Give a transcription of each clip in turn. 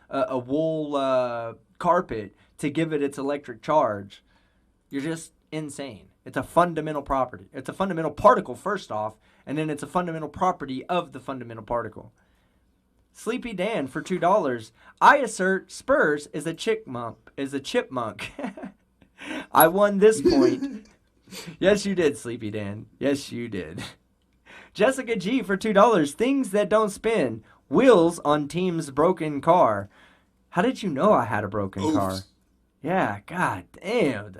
a wool carpet to give it its electric charge, you're just insane. It's a fundamental property. It's a fundamental particle first off, and then it's a fundamental property of the fundamental particle. Sleepy Dan for $2. I assert Spurs is a chipmunk. I won this point. Yes, you did, Sleepy Dan. Yes, you did. Jessica G for $2. Things that don't spin. Wheels on team's broken car. How did you know I had a broken car? Yeah, god damn.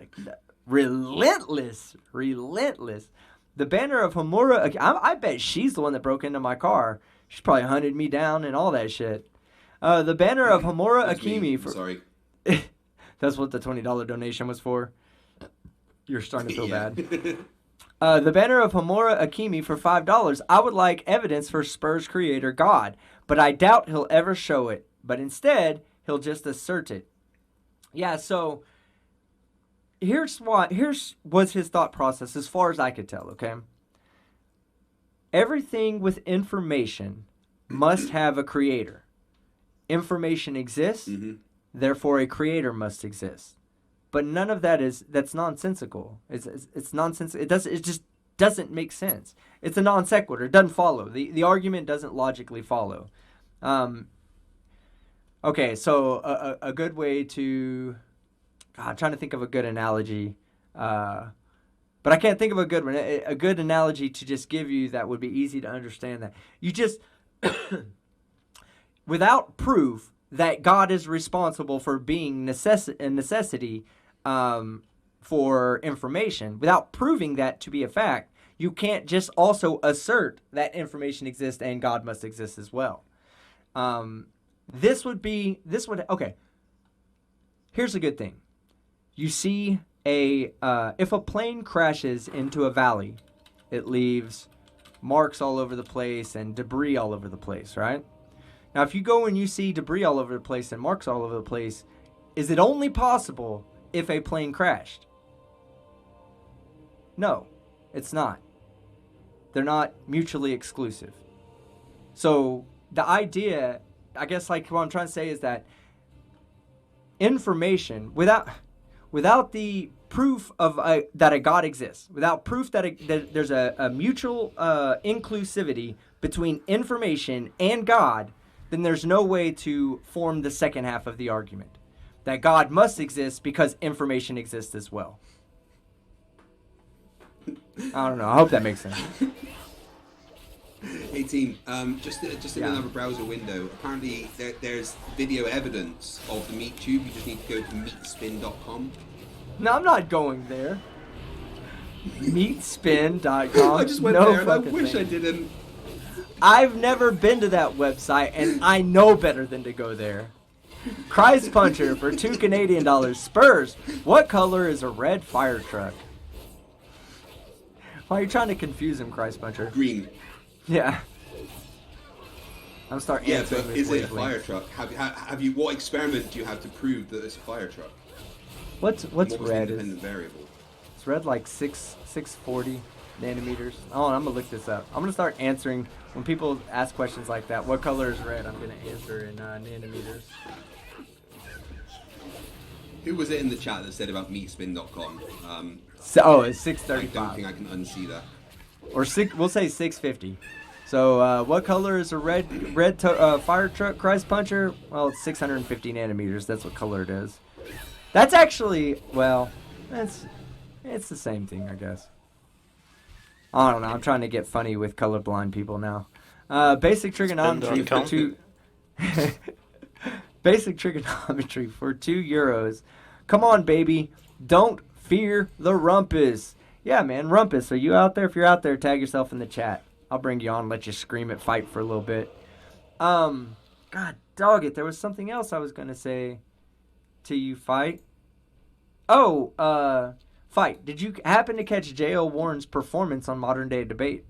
Relentless. The banner of Homura. I bet she's the one that broke into my car. She's probably hunted me down and all that shit. The banner of Homura Akimi for. Sorry. That's what the $20 donation was for. You're starting to feel bad. The banner of Homura Akimi for $5. I would like evidence for Spurs creator God, but I doubt he'll ever show it. But instead, he'll just assert it. Yeah, so here's was his thought process as far as I could tell, okay? Everything with information must have a creator. Information exists, therefore a creator must exist. But none of that's nonsensical. It's nonsense. It just doesn't make sense. It's a non sequitur. It doesn't follow. The argument doesn't logically follow. Okay, so a good way to I'm trying to think of a good analogy. But I can't think of a good one. A good analogy to just give you that would be easy to understand that. You just without proof that God is responsible for being a necessity for information, without proving that to be a fact, you can't just also assert that information exists and God must exist as well. Okay. Here's a good thing. You see if a plane crashes into a valley, it leaves marks all over the place and debris all over the place, right? Now, if you go and you see debris all over the place and marks all over the place, is it only possible if a plane crashed? No, it's not. They're not mutually exclusive. So the idea, I guess, like what I'm trying to say is that information, without the proof of that a God exists, without proof that there's a mutual inclusivity between information and God, then there's no way to form the second half of the argument. That God must exist because information exists as well. I don't know. I hope that makes sense. Hey team, just in another browser window, apparently there's video evidence of the meat tube. You just need to go to meatspin.com. No, I'm not going there. Meatspin.com. I just went there and I wish I didn't. I've never been to that website and I know better than to go there. Christ Puncher for $2 Canadian. Spurs, what color is a red fire truck? Why are you trying to confuse him, Christ Puncher? Green. Yeah. I'm starting. Yeah, but is it a fire truck? Have you? What experiment do you have to prove that it's a fire truck? What's red? Independent variable. It's red like 640 nanometers. Oh, I'm gonna look this up. I'm gonna start answering when people ask questions like that. What color is red? I'm gonna answer in nanometers. Who was it in the chat that said about meatspin.com? It's 635. I don't think I can unsee that. Or we'll say 650. So what color is a red fire truck, Christ Puncher? Well, it's 650 nanometers. That's what color it is. That's actually, well, it's the same thing, I guess. I don't know. I'm trying to get funny with colorblind people now. Basic trigonometry for basic trigonometry for €2. Come on, baby. Don't fear the rumpus. Yeah, man, rumpus. Are you out there? If you're out there, tag yourself in the chat. I'll bring you on, let you scream at Fight for a little bit. God dog it. There was something else I was going to say to you, Fight. Oh, Fight. Did you happen to catch J.O. Warren's performance on Modern Day Debate?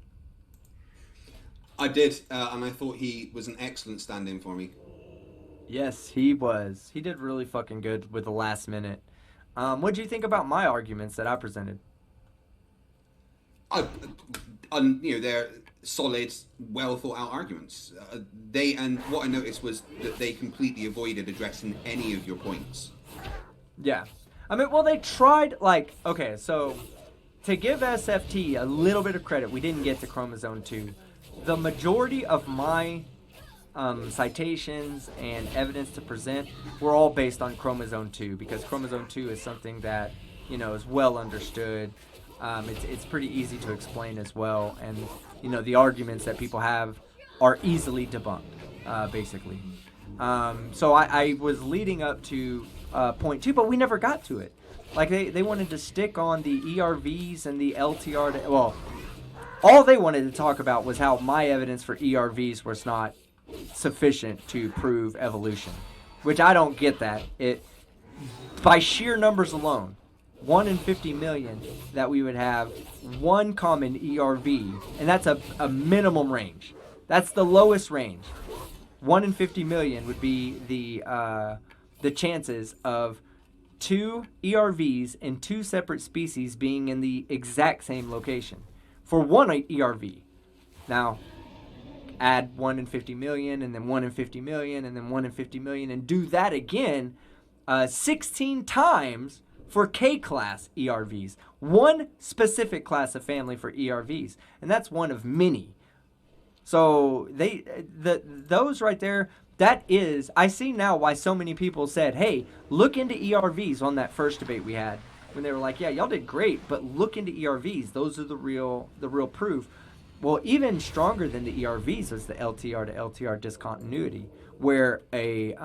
I did, and I thought he was an excellent stand-in for me. Yes, he was. He did really fucking good with the last minute. What did you think about my arguments that I presented? They're solid, well thought out arguments. And what I noticed was that they completely avoided addressing any of your points. Yeah. I mean, well, they tried, like, okay, so to give SFT a little bit of credit, we didn't get to Chromosome 2. The majority of my citations and evidence to present were all based on Chromosome 2, because Chromosome 2 is something that, is well understood. It's pretty easy to explain as well, and, the arguments that people have are easily debunked, basically. So I was leading up to point 2, but we never got to it. Like, they wanted to stick on the ERVs and the LTR. Well, all they wanted to talk about was how my evidence for ERVs was not sufficient to prove evolution, which I don't get that. By sheer numbers alone, 1 in 50 million that we would have one common ERV, and that's a minimum range. That's the lowest range. 1 in 50 million would be the chances of 2 ERVs in 2 separate species being in the exact same location for 1 ERV. Now, add 1 in 50 million, and then 1 in 50 million, and then 1 in 50 million, and do that again 16 times for K-class ERVs. One specific class of family for ERVs, and that's one of many. So those right there, that is, I see now why so many people said, hey, look into ERVs on that first debate we had, when they were like, yeah, y'all did great, but look into ERVs. Those are the real proof. Well, even stronger than the ERVs is the LTR to LTR discontinuity, where we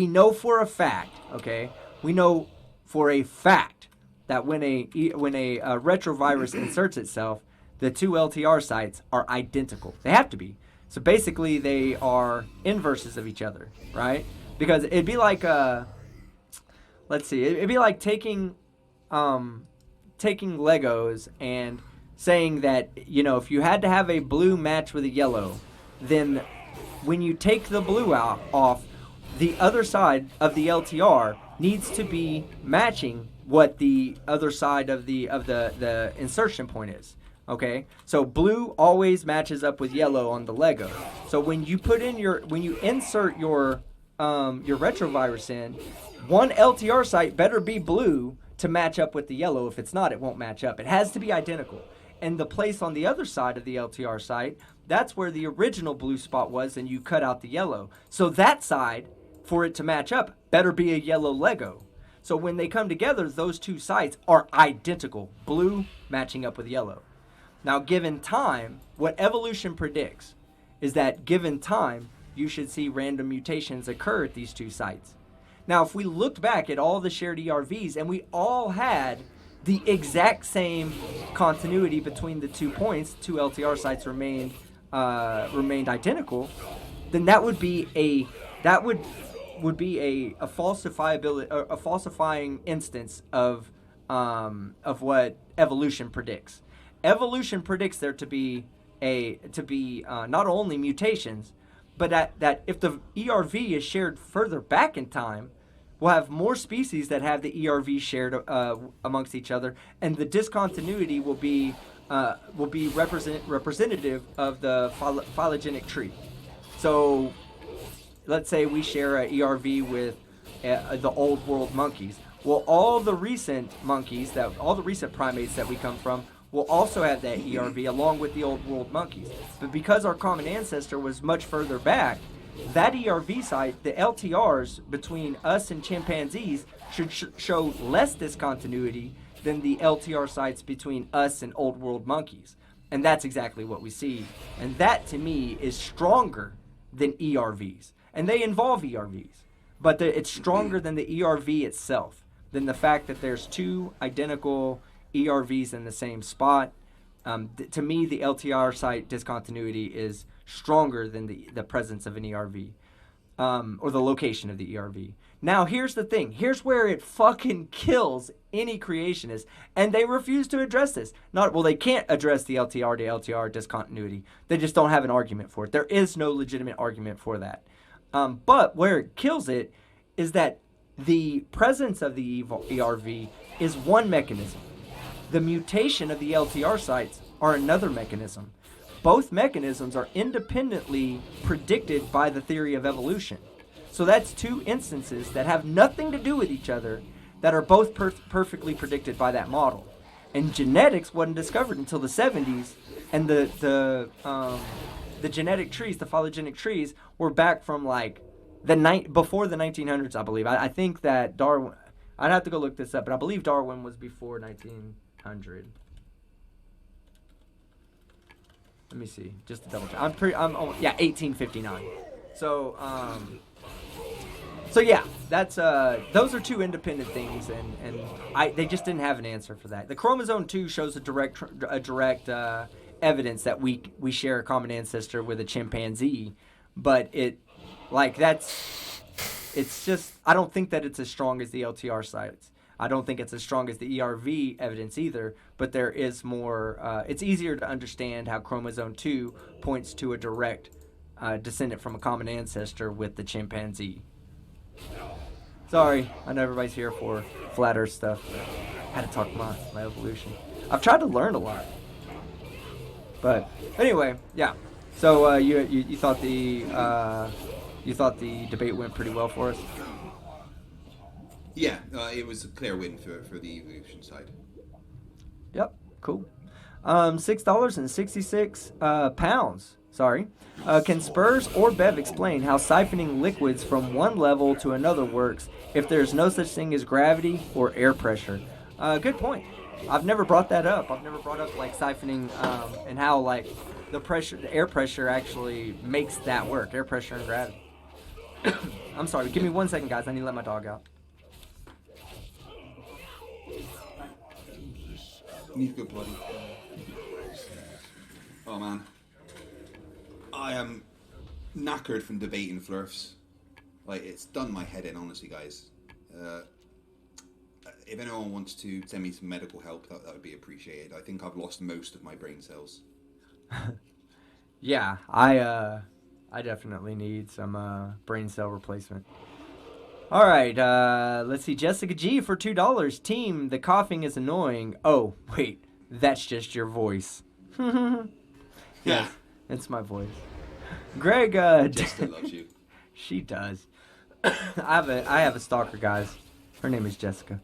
know for a fact, okay, we know for a fact that when a retrovirus inserts itself, the 2 LTR sites are identical. They have to be. So basically, they are inverses of each other, right? Because it'd be like it'd be like taking Legos and saying that, if you had to have a blue match with a yellow, then when you take the blue off, the other side of the LTR needs to be matching what the other side of the insertion point is. Okay, so blue always matches up with yellow on the Lego. So when you insert your retrovirus in, one LTR site better be blue to match up with the yellow. If it's not, it won't match up. It has to be identical. And the place on the other side of the LTR site, that's where the original blue spot was, and you cut out the yellow. So that side, for it to match up, better be a yellow Lego. So when they come together, those 2 sites are identical, blue matching up with yellow. Now, given time, what evolution predicts is that given time, you should see random mutations occur at these 2 sites. Now, if we looked back at all the shared ERVs and we all had the exact same continuity between the 2 points, 2 LTR sites remained identical, then that would be a falsifying instance of what evolution predicts. Evolution predicts there to be not only mutations, but that if the ERV is shared further back in time, we'll have more species that have the ERV shared amongst each other, and the discontinuity will be representative of the phylogenetic tree. So, let's say we share a ERV with the old world monkeys. Well, all the recent primates that we come from will also have that ERV along with the old world monkeys. But because our common ancestor was much further back, that ERV site, the LTRs between us and chimpanzees, should show less discontinuity than the LTR sites between us and old world monkeys. And that's exactly what we see. And that, to me, is stronger than ERVs. And they involve ERVs. But it's stronger than the ERV itself, than the fact that there's 2 identical ERVs in the same spot. To me, the LTR site discontinuity is stronger than the presence of an ERV, or the location of the ERV. Now, here's the thing. Here's where it fucking kills any creationist, and they refuse to address this. They can't address the LTR to LTR discontinuity. They just don't have an argument for it. There is no legitimate argument for that. But where it kills it is that the presence of the ERV is one mechanism. The mutation of the LTR sites are another mechanism. both mechanisms are independently predicted by the theory of evolution. So that's two instances that have nothing to do with each other that are both perfectly predicted by that model. And genetics wasn't discovered until the 70s, and the genetic trees, the phylogenetic trees, were back from like before the 1900s, I believe. I think that Darwin. I'd have to go look this up, but I believe Darwin was before 1900. Let me see, just to double check. 1859. So yeah, that's those are two independent things, and they just didn't have an answer for that. The chromosome 2 shows a direct evidence that we share a common ancestor with a chimpanzee, but it's just, I don't think that it's as strong as the LTR sites. I don't think it's as strong as the ERV evidence either, but there is more, it's easier to understand how chromosome 2 points to a direct descendant from a common ancestor with the chimpanzee. Sorry, I know everybody's here for flat earth stuff. I had to talk my evolution. I've tried to learn a lot. But anyway, yeah. So you thought the debate went pretty well for us? Yeah, it was a clear win for the evolution side. Yep, cool. $6.66 Sorry. Can Spurs or Bev explain how siphoning liquids from one level to another works if there's no such thing as gravity or air pressure? Good point. I've never brought that up. I've never brought up like siphoning and how like the air pressure actually makes that work. Air pressure and gravity. I'm sorry. Give me 1 second, guys. I need to let my dog out. Need to go bloody. Oh man, I am knackered from debating flurfs. Like, it's done my head in, honestly, guys. If anyone wants to send me some medical help, that would be appreciated. I think I've lost most of my brain cells. Yeah, I definitely need some brain cell replacement. All right, let's see. Jessica G for $2. Team, the coughing is annoying. Oh, wait, that's just your voice. Yes, it's my voice. Greg, Jessica loves you. She does. I have a stalker, guys. Her name is Jessica.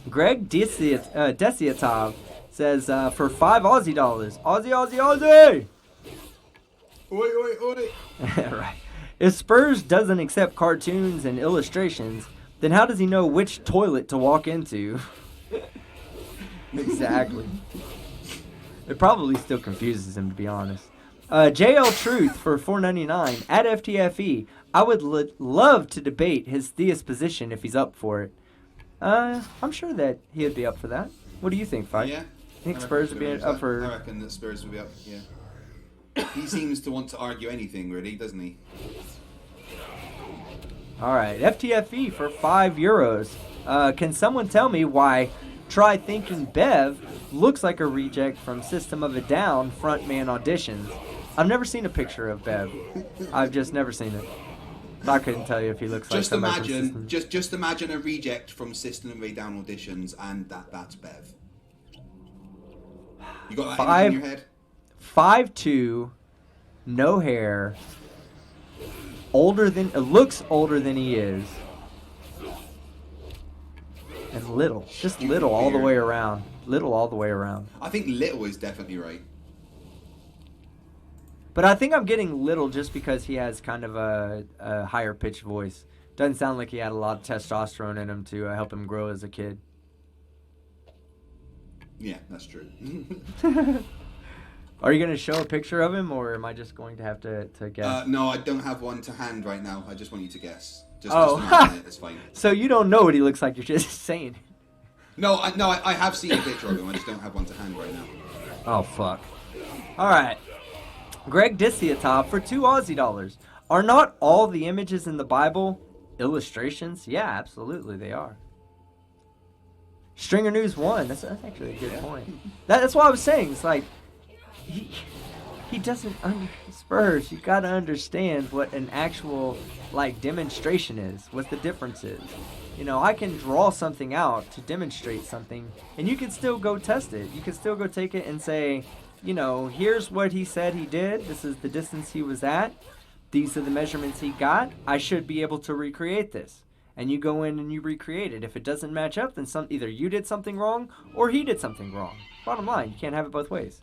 Greg Desiatov says for $5 Aussie dollars. Aussie! Oi! Right. If Spurs doesn't accept cartoons and illustrations, then how does he know which toilet to walk into? Exactly. It probably still confuses him, to be honest. JL Truth for $4.99 at FTFE. I would love to debate his theist position if he's up for it. I'm sure that he would be up for that. What do you think, Fight? Yeah. I think Spurs would be up for... I reckon that Spurs would be up, yeah. He seems to want to argue anything, really, doesn't he? All right, FTFE for €5. Can someone tell me why Try Thinking Bev looks like a reject from System of a Down frontman auditions? I've never seen a picture of Bev. I've just never seen it. I couldn't tell you if he looks like somebody from System. Just imagine a reject from System of a Down auditions, and that's Bev. You got that image in your head? 5'2", no hair, looks older than he is, and little, just little all the way around. Little all the way around. I think little is definitely right. But I think I'm getting little just because he has kind of a higher pitched voice. Doesn't sound like he had a lot of testosterone in him to help him grow as a kid. Yeah, that's true. Are you going to show a picture of him, or am I just going to have to guess? No, I don't have one to hand right now. I just want you to guess. Just imagine it. It's fine. So you don't know what he looks like. You're just saying. No, I have seen a picture of him. I just don't have one to hand right now. Oh, fuck. All right. Greg Disiatop for $2 Aussie dollars. Are not all the images in the Bible illustrations? Yeah, absolutely they are. Stringer News 1. That's actually a good point. That's what I was saying. It's like, he doesn't Spurs. You got to understand what an actual like demonstration is. What the difference is. You know, I can draw something out to demonstrate something, and you can still go test it. You can still go take it and say, here's what he said he did. This is the distance he was at. These are the measurements he got. I should be able to recreate this. And you go in and you recreate it. If it doesn't match up, then either you did something wrong or he did something wrong. Bottom line, you can't have it both ways.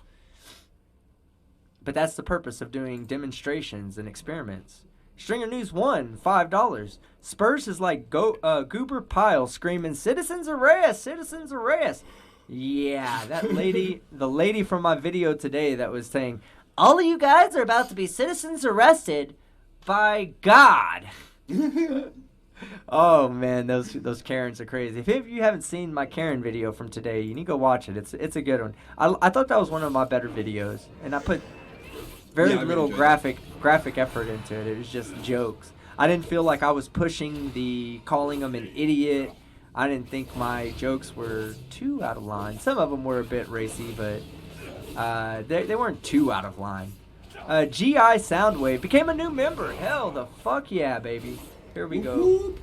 But that's the purpose of doing demonstrations and experiments. Stringer News 1, $5. Spurs is like Goober Pyle screaming, "Citizens arrest! Citizens arrest!" Yeah, that lady, the lady from my video today that was saying, "All of you guys are about to be citizens arrested by God." Oh man, those Karens are crazy. If you haven't seen my Karen video from today, you need to go watch it. It's a good one. I thought that was one of my better videos, and I put very little graphic effort into it. It was just jokes. I didn't feel like I was pushing the calling them an idiot. I didn't think my jokes were too out of line. Some of them were a bit racy, but they weren't too out of line. GI Soundwave became a new member. Hell, the fuck yeah, baby. Here we go.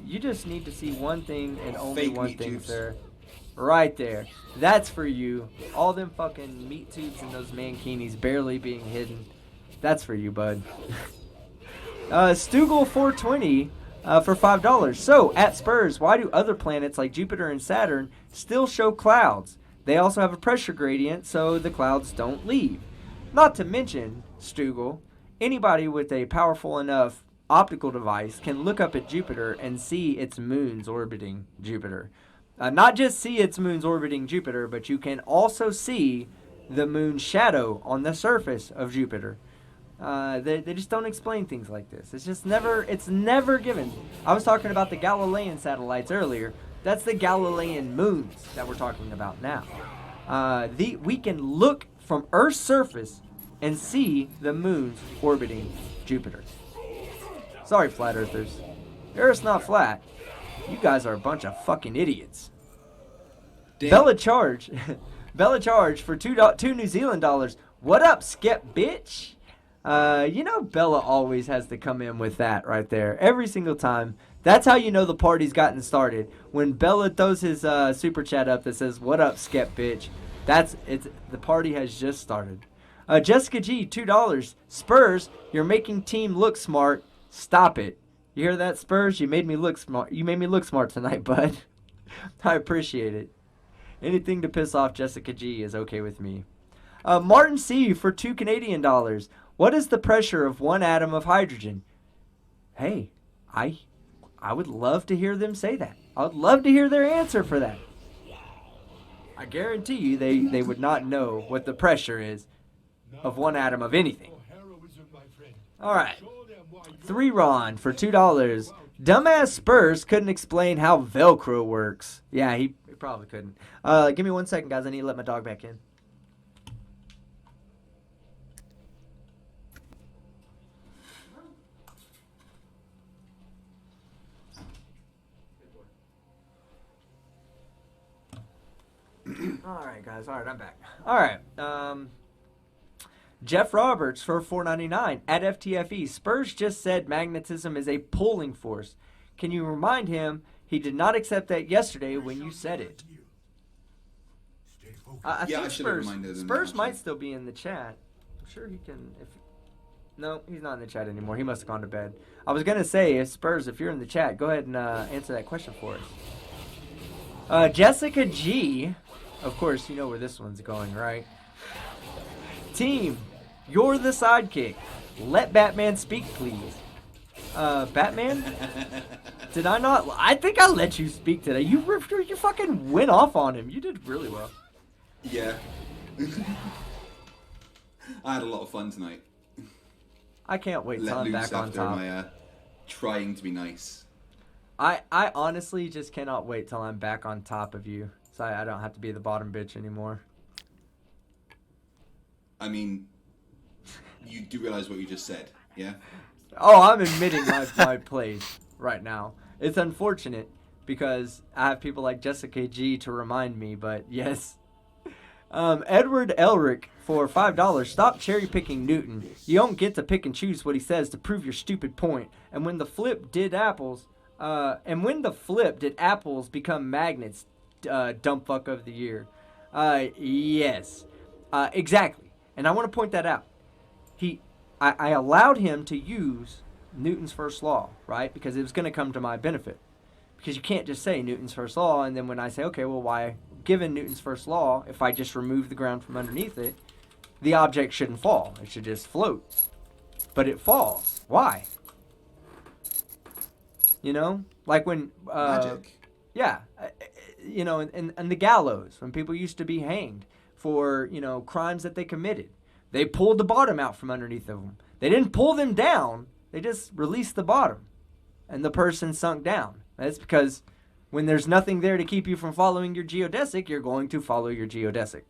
You just need to see one thing and only one thing, sir. Right there. That's for you. All them fucking meat tubes and those mankinis barely being hidden. That's for you, bud. Stugel 420 for $5. So, at Spurs, why do other planets like Jupiter and Saturn still show clouds? They also have a pressure gradient, so the clouds don't leave. Not to mention, Stugel, anybody with a powerful enough optical device can look up at Jupiter and see its moons orbiting Jupiter. Not just see its moons orbiting Jupiter, but you can also see the moon's shadow on the surface of Jupiter. They just don't explain things like this. It's never given. I was talking about the Galilean satellites earlier. That's the Galilean moons that we're talking about now. We can look from Earth's surface and see the moons orbiting Jupiter. Sorry, flat earthers. The Earth's not flat. You guys are a bunch of fucking idiots. Damn. Bella Charge for two New Zealand dollars. What up, skep bitch? Bella always has to come in with that right there every single time. That's how you know the party's gotten started. When Bella throws his super chat up that says, "What up, skep bitch?" The party has just started. Jessica G, $2. Spurs, you're making team look smart. Stop it. You hear that, Spurs? You made me look smart. You made me look smart tonight, bud. I appreciate it. Anything to piss off Jessica G is okay with me. Martin C for $2 Canadian. What is the pressure of one atom of hydrogen? Hey, I would love to hear them say that. I would love to hear their answer for that. I guarantee you they would not know what the pressure is of one atom of anything. All right. 3 Ron for $2. Dumbass Spurs couldn't explain how Velcro works. Yeah, he probably couldn't. Give me 1 second, guys. I need to let my dog back in. All right, guys. All right, I'm back. All right. Jeff Roberts for $4.99 at FTFE. Spurs just said magnetism is a pulling force. Can you remind him he did not accept that yesterday when you said it? I think Spurs might still be in the chat. I'm sure he can. No, he's not in the chat anymore. He must have gone to bed. I was going to say, Spurs, if you're in the chat, go ahead and answer that question for us. Jessica G. Of course, you know where this one's going, right? Team, you're the sidekick. Let Batman speak, please. Batman? Did I not? I think I let you speak today. You fucking went off on him. You did really well. Yeah. I had a lot of fun tonight. I can't wait till I'm back on top. My, trying to be nice. I honestly just cannot wait till I'm back on top of you, so I don't have to be the bottom bitch anymore. I mean, you do realize what you just said, yeah? Oh, I'm admitting my place right now. It's unfortunate because I have people like Jessica G to remind me, but yes. Edward Elric for $5. Stop cherry picking Newton. You don't get to pick and choose what he says to prove your stupid point. And when the flip did apples become magnets, dumb fuck of the year. Yes. Exactly. And I want to point that out. I allowed him to use Newton's first law, right? Because it was going to come to my benefit. Because you can't just say Newton's first law, and then when I say, okay, well, why, given Newton's first law, if I just remove the ground from underneath it, the object shouldn't fall. It should just float. But it falls. Why? You know? Like when... Magic. Yeah. You know, and the gallows, when people used to be hanged for, you know, crimes that they committed. They pulled the bottom out from underneath of them. They didn't pull them down. They just released the bottom. And the person sunk down. That's because when there's nothing there to keep you from following your geodesic, you're going to follow your geodesic.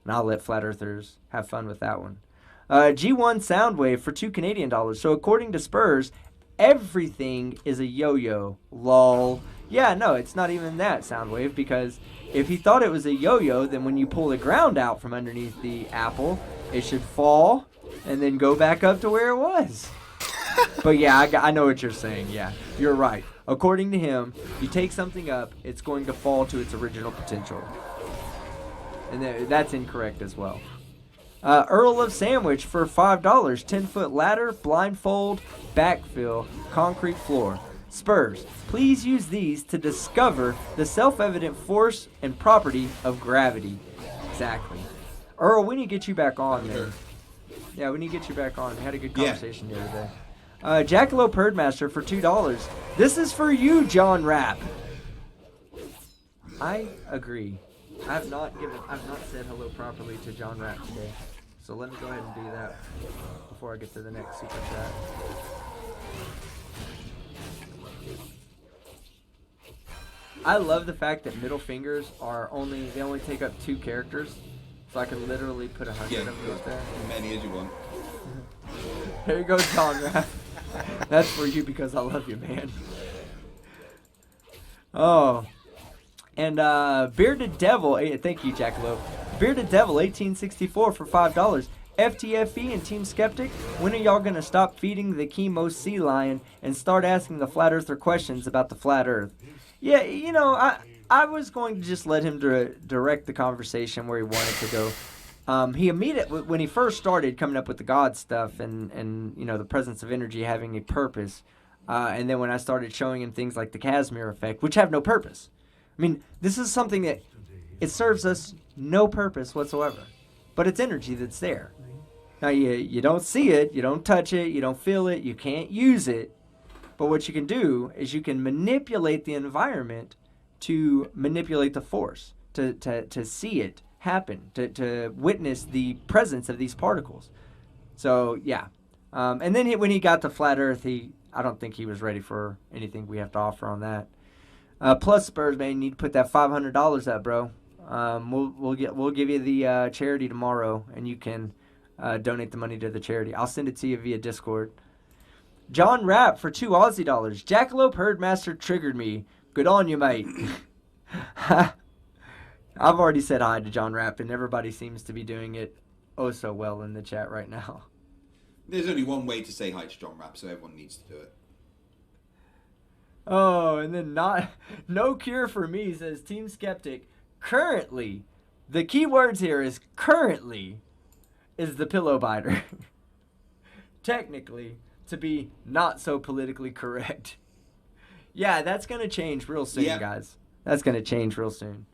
And I'll let flat earthers have fun with that one. G1 Soundwave for $2 Canadian. So according to Spurs, everything is a yo-yo. Lol. Yeah, no, it's not even that, Soundwave, because if he thought it was a yo-yo, then when you pull the ground out from underneath the apple, it should fall and then go back up to where it was. But yeah, I know what you're saying. Yeah, you're right. According to him, you take something up, it's going to fall to its original potential. And that's incorrect as well. Earl of Sandwich for $5. 10-foot ladder, blindfold, backfill, concrete floor. Spurs, please use these to discover the self-evident force and property of gravity. Exactly. Earl, we need to get you back on, man. Yeah, we need to get you back on. We had a good conversation the other day. Jackalope Herdmaster for $2. This is for you, John Rapp. I agree. I've not said hello properly to John Rapp today. So let me go ahead and do that before I get to the next super chat. I love the fact that middle fingers they only take up 2 characters. So I can literally put 100 of those there. As many as you want. There you go, John Rapp. That's for you because I love you, man. Oh. And Bearded Devil, thank you, Jackalope. Bearded Devil, 1864 for $5. FTFE and Team Skeptic, when are y'all going to stop feeding the chemo sea lion and start asking the flat earther questions about the flat earth? Yeah, you know, I was going to just let him direct the conversation where he wanted to go. He immediately, when he first started coming up with the God stuff and you know, the presence of energy having a purpose, and then when I started showing him things like the Casimir effect, which have no purpose. I mean, this is something that it serves us no purpose whatsoever, but it's energy that's there. Now, you don't see it, you don't touch it, you don't feel it, you can't use it, but what you can do is you can manipulate the environment to manipulate the force, to see it happen, to witness the presence of these particles. So, yeah. And then when he got to Flat Earth, I don't think he was ready for anything we have to offer on that. Plus, Spurs, man, you need to put that $500 up, bro. We'll give you the charity tomorrow, and you can donate the money to the charity. I'll send it to you via Discord. John Rapp for $2 Aussie. Jackalope Herdmaster triggered me. Good on you, mate. I've already said hi to John Rapp, and everybody seems to be doing it oh so well in the chat right now. There's only one way to say hi to John Rapp, so everyone needs to do it. Oh, and then no cure for me, says Team Skeptic. Currently, the key words here is currently is the pillow biter. Technically, to be not so politically correct. Yeah, that's going to change real soon, guys. That's going to change real soon.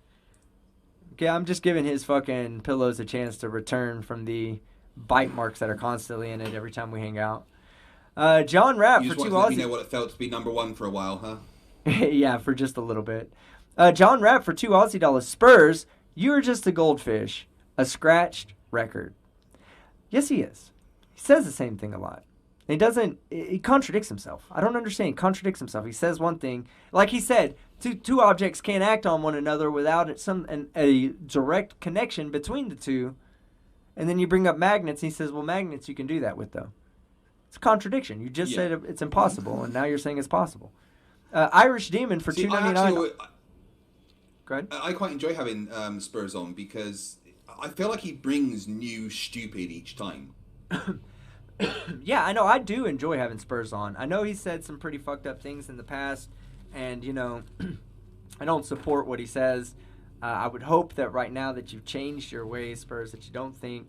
Okay, I'm just giving his fucking pillows a chance to return from the bite marks that are constantly in it every time we hang out. John Rapp for $2 Aussie. You know what it felt to be number one for a while, huh? Yeah, for just a little bit. John Rapp for $2 Aussie. Spurs, you're just a goldfish. A scratched record. Yes, he is. He says the same thing a lot. He contradicts himself. I don't understand. He contradicts himself. He says one thing. Like he said, two objects can't act on one another without a direct connection between the two. And then you bring up magnets, and he says, well, magnets you can do that with, though. It's a contradiction. You just said it's impossible, and now you're saying it's possible. Irish Demon for $2.99. Go ahead. I quite enjoy having Spurs on because I feel like he brings new stupid each time. Yeah, I know. I do enjoy having Spurs on. I know he said some pretty fucked up things in the past, and, you know, I don't support what he says. I would hope that right now that you've changed your ways, Spurs, that you don't think.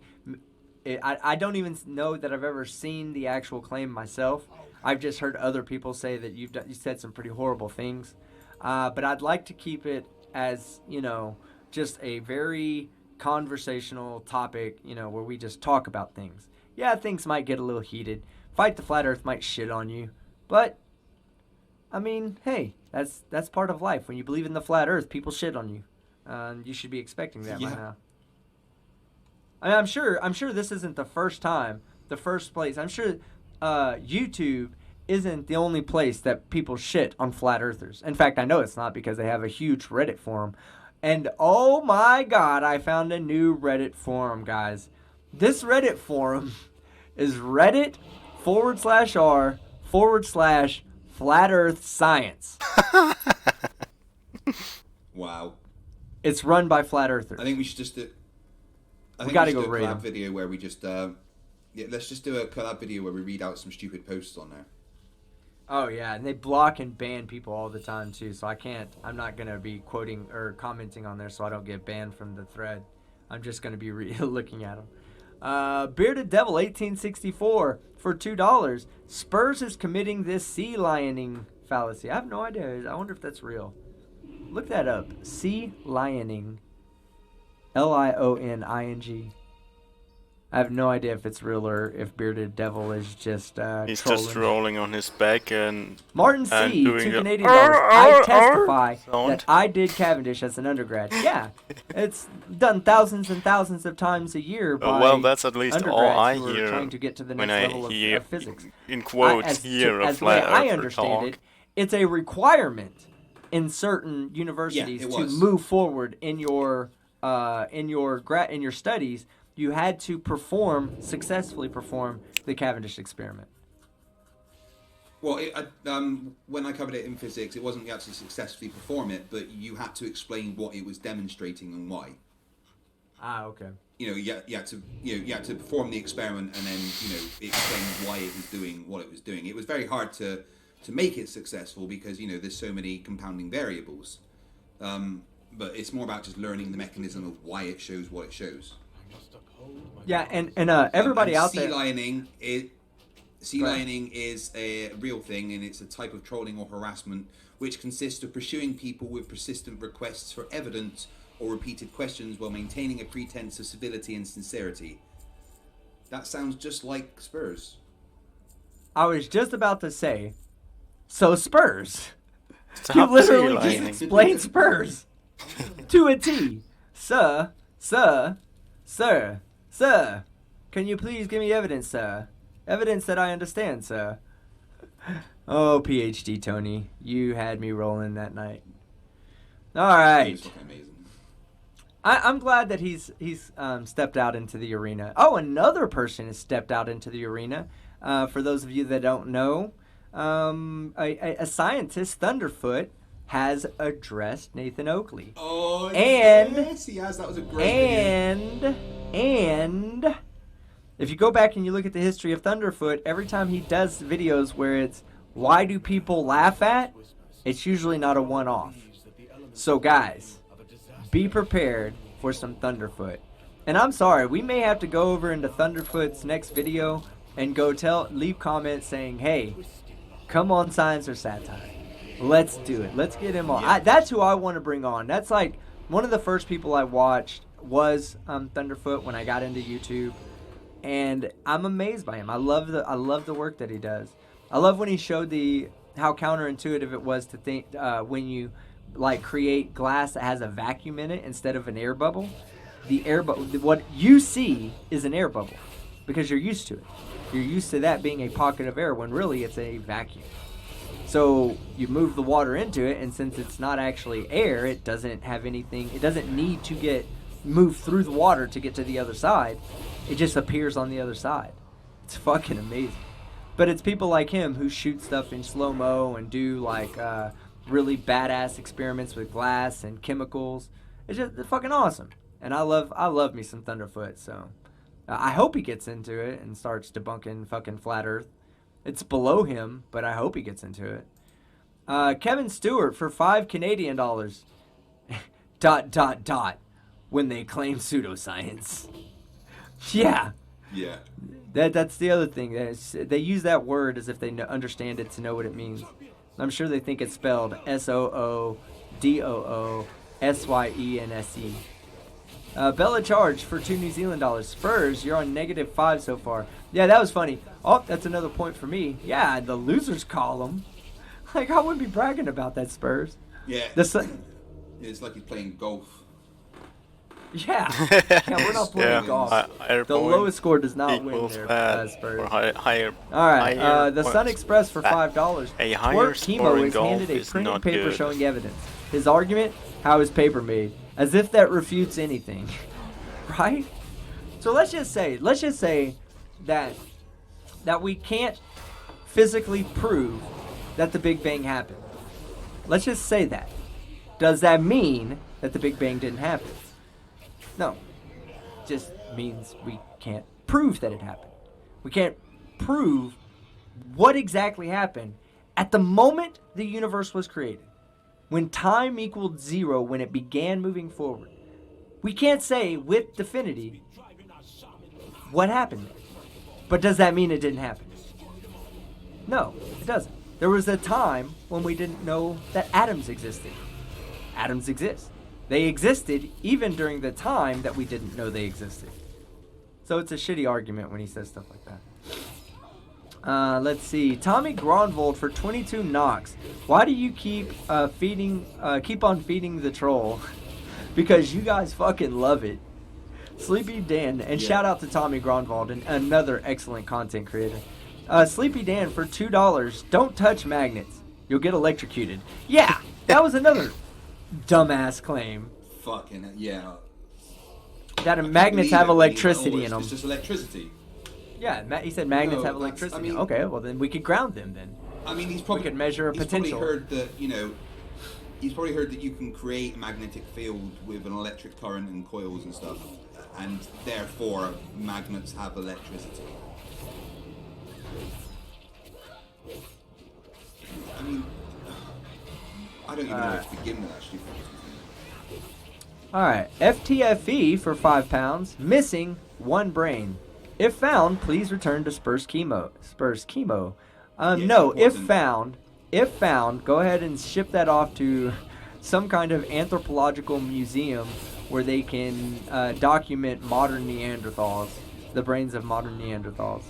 I don't even know that I've ever seen the actual claim myself. I've just heard other people say that you said some pretty horrible things. But I'd like to keep it as, just a very conversational topic, where we just talk about things. Yeah, things might get a little heated. Fight the Flat Earth might shit on you. But, I mean, hey, that's part of life. When you believe in the Flat Earth, people shit on you. You should be expecting that by now. I mean, I'm sure this isn't the first place. I'm sure YouTube isn't the only place that people shit on flat earthers. In fact, I know it's not, because they have a huge Reddit forum. And oh my god, I found a new Reddit forum, guys. This Reddit forum is Reddit/r/flat earth science. Wow. It's run by flat earthers. I think we should just do. We gotta go do a read collab 'em. video where we just let's just do a collab video where we read out some stupid posts on there. Oh yeah, and they block and ban people all the time too, so I'm not gonna be quoting or commenting on there so I don't get banned from the thread. I'm just gonna be looking at them. Bearded Devil 1864 for $2. Spurs is committing this sea lioning fallacy. I have no idea. I wonder if that's real. Look that up. Sea lioning. Lioning. I have no idea if it's real or if Bearded Devil is just He's trolling. just rolling on his back and Martin and C. doing $2 a Canadian. I testify sound. that I did Cavendish as an undergrad. Yeah, it's done thousands and thousands of times a year by well, that's at least all I undergrads who are hear trying to get to the when next I level hear, of physics. in quotes, hear a As the way flat I earther understand talk. it, it's a requirement in certain universities to move forward in your studies. You had to successfully perform the Cavendish experiment. Well, when I covered it in physics, it wasn't you actually successfully perform it, but you had to explain what it was demonstrating and why. Ah, okay. You had to perform the experiment and then explain why it was doing what it was doing. It was very hard to make it successful because there's so many compounding variables. But it's more about just learning the mechanism of why it shows what it shows. Yeah, and everybody out there. Sea lioning is a real thing, and it's a type of trolling or harassment which consists of pursuing people with persistent requests for evidence or repeated questions while maintaining a pretense of civility and sincerity. That sounds just like Spurs. I was just about to say, so Spurs. Stop You literally sea just lining. explained Spurs to a T. Sir, can you please give me evidence, sir? Evidence that I understand, sir. Oh, PhD Tony, you had me rolling that night. All right. It's fucking amazing. I'm glad that he's stepped out into the arena. Oh, another person has stepped out into the arena. For those of you that don't know, a scientist, Thunderfoot, has addressed Nathan Oakley. Oh, and yes, he has. That was a great video. And if you go back and you look at the history of Thunderfoot, every time he does videos where it's why do people laugh at, it's usually not a one-off. So guys, be prepared for some Thunderfoot. And I'm sorry, we may have to go over into Thunderfoot's next video and leave comments saying, hey, come on Science or Satire. Let's do it. Let's get him on. Yeah. That's who I want to bring on. That's like one of the first people I watched was Thunderfoot when I got into YouTube. And I'm amazed by him. I love the work that he does. I love when he showed how counterintuitive it was to think when you create glass that has a vacuum in it instead of an air bubble. The air bubble, what you see is an air bubble because you're used to it. You're used to that being a pocket of air when really it's a vacuum. So you move the water into it, and since it's not actually air, it doesn't have anything. It doesn't need to move through the water to get to the other side. It just appears on the other side. It's fucking amazing. But it's people like him who shoot stuff in slow-mo and do really badass experiments with glass and chemicals. It's fucking awesome. And I love me some Thunderfoot. So I hope he gets into it and starts debunking fucking flat Earth. It's below him, but I hope he gets into it. Kevin Stewart for $5 Canadian. when they claim pseudoscience. Yeah. Yeah. That's the other thing. They use that word as if they understand it to know what it means. I'm sure they think it's spelled SOODOOSYENSE. Bella charged for 2 New Zealand dollars. Spurs, you're on -5 so far. Yeah, that was funny. Oh, that's another point for me. Yeah, the losers column. Like, I wouldn't be bragging about that, Spurs. Yeah. It's like he's playing golf. Yeah. We're not playing golf. The lowest score does not win there, Spurs. Higher, all right, the points. Sun Express for $5. A higher Twerk score Chemo in is golf handed a is printed not paper good. showing evidence. His argument, how is paper made? As if that refutes anything. Right? So let's just say that we can't physically prove that the Big Bang happened. Let's just say that. Does that mean that the Big Bang didn't happen? No. Just means we can't prove that it happened. We can't prove what exactly happened at the moment the universe was created. When time equaled 0, when it began moving forward. We can't say with definity what happened there. But does that mean it didn't happen? No, it doesn't. There was a time when we didn't know that atoms existed. Atoms exist. They existed even during the time that we didn't know they existed. So it's a shitty argument when he says stuff like that. Let's see. Tommy Gronvold for 22 knocks. Why do you keep on feeding the troll? Because you guys fucking love it. Sleepy Dan, and shout out to Tommy Gronvold, and another excellent content creator. Sleepy Dan for $2. Don't touch magnets. You'll get electrocuted. Yeah, that was another dumbass claim. Fucking yeah. That magnets have electricity in them. It's just electricity. Yeah, he said magnets have electricity. I mean, okay, well then we could ground them then. I mean, we could measure a potential. He's probably heard that you can create a magnetic field with an electric current and coils and stuff, and therefore magnets have electricity. I mean, I don't even know where to begin with actually. Alright, FTFE for £5, missing 1 brain. If found, please return to Spurs Chemo. No, if found, go ahead and ship that off to some kind of anthropological museum where they can document modern Neanderthals, the brains of modern Neanderthals.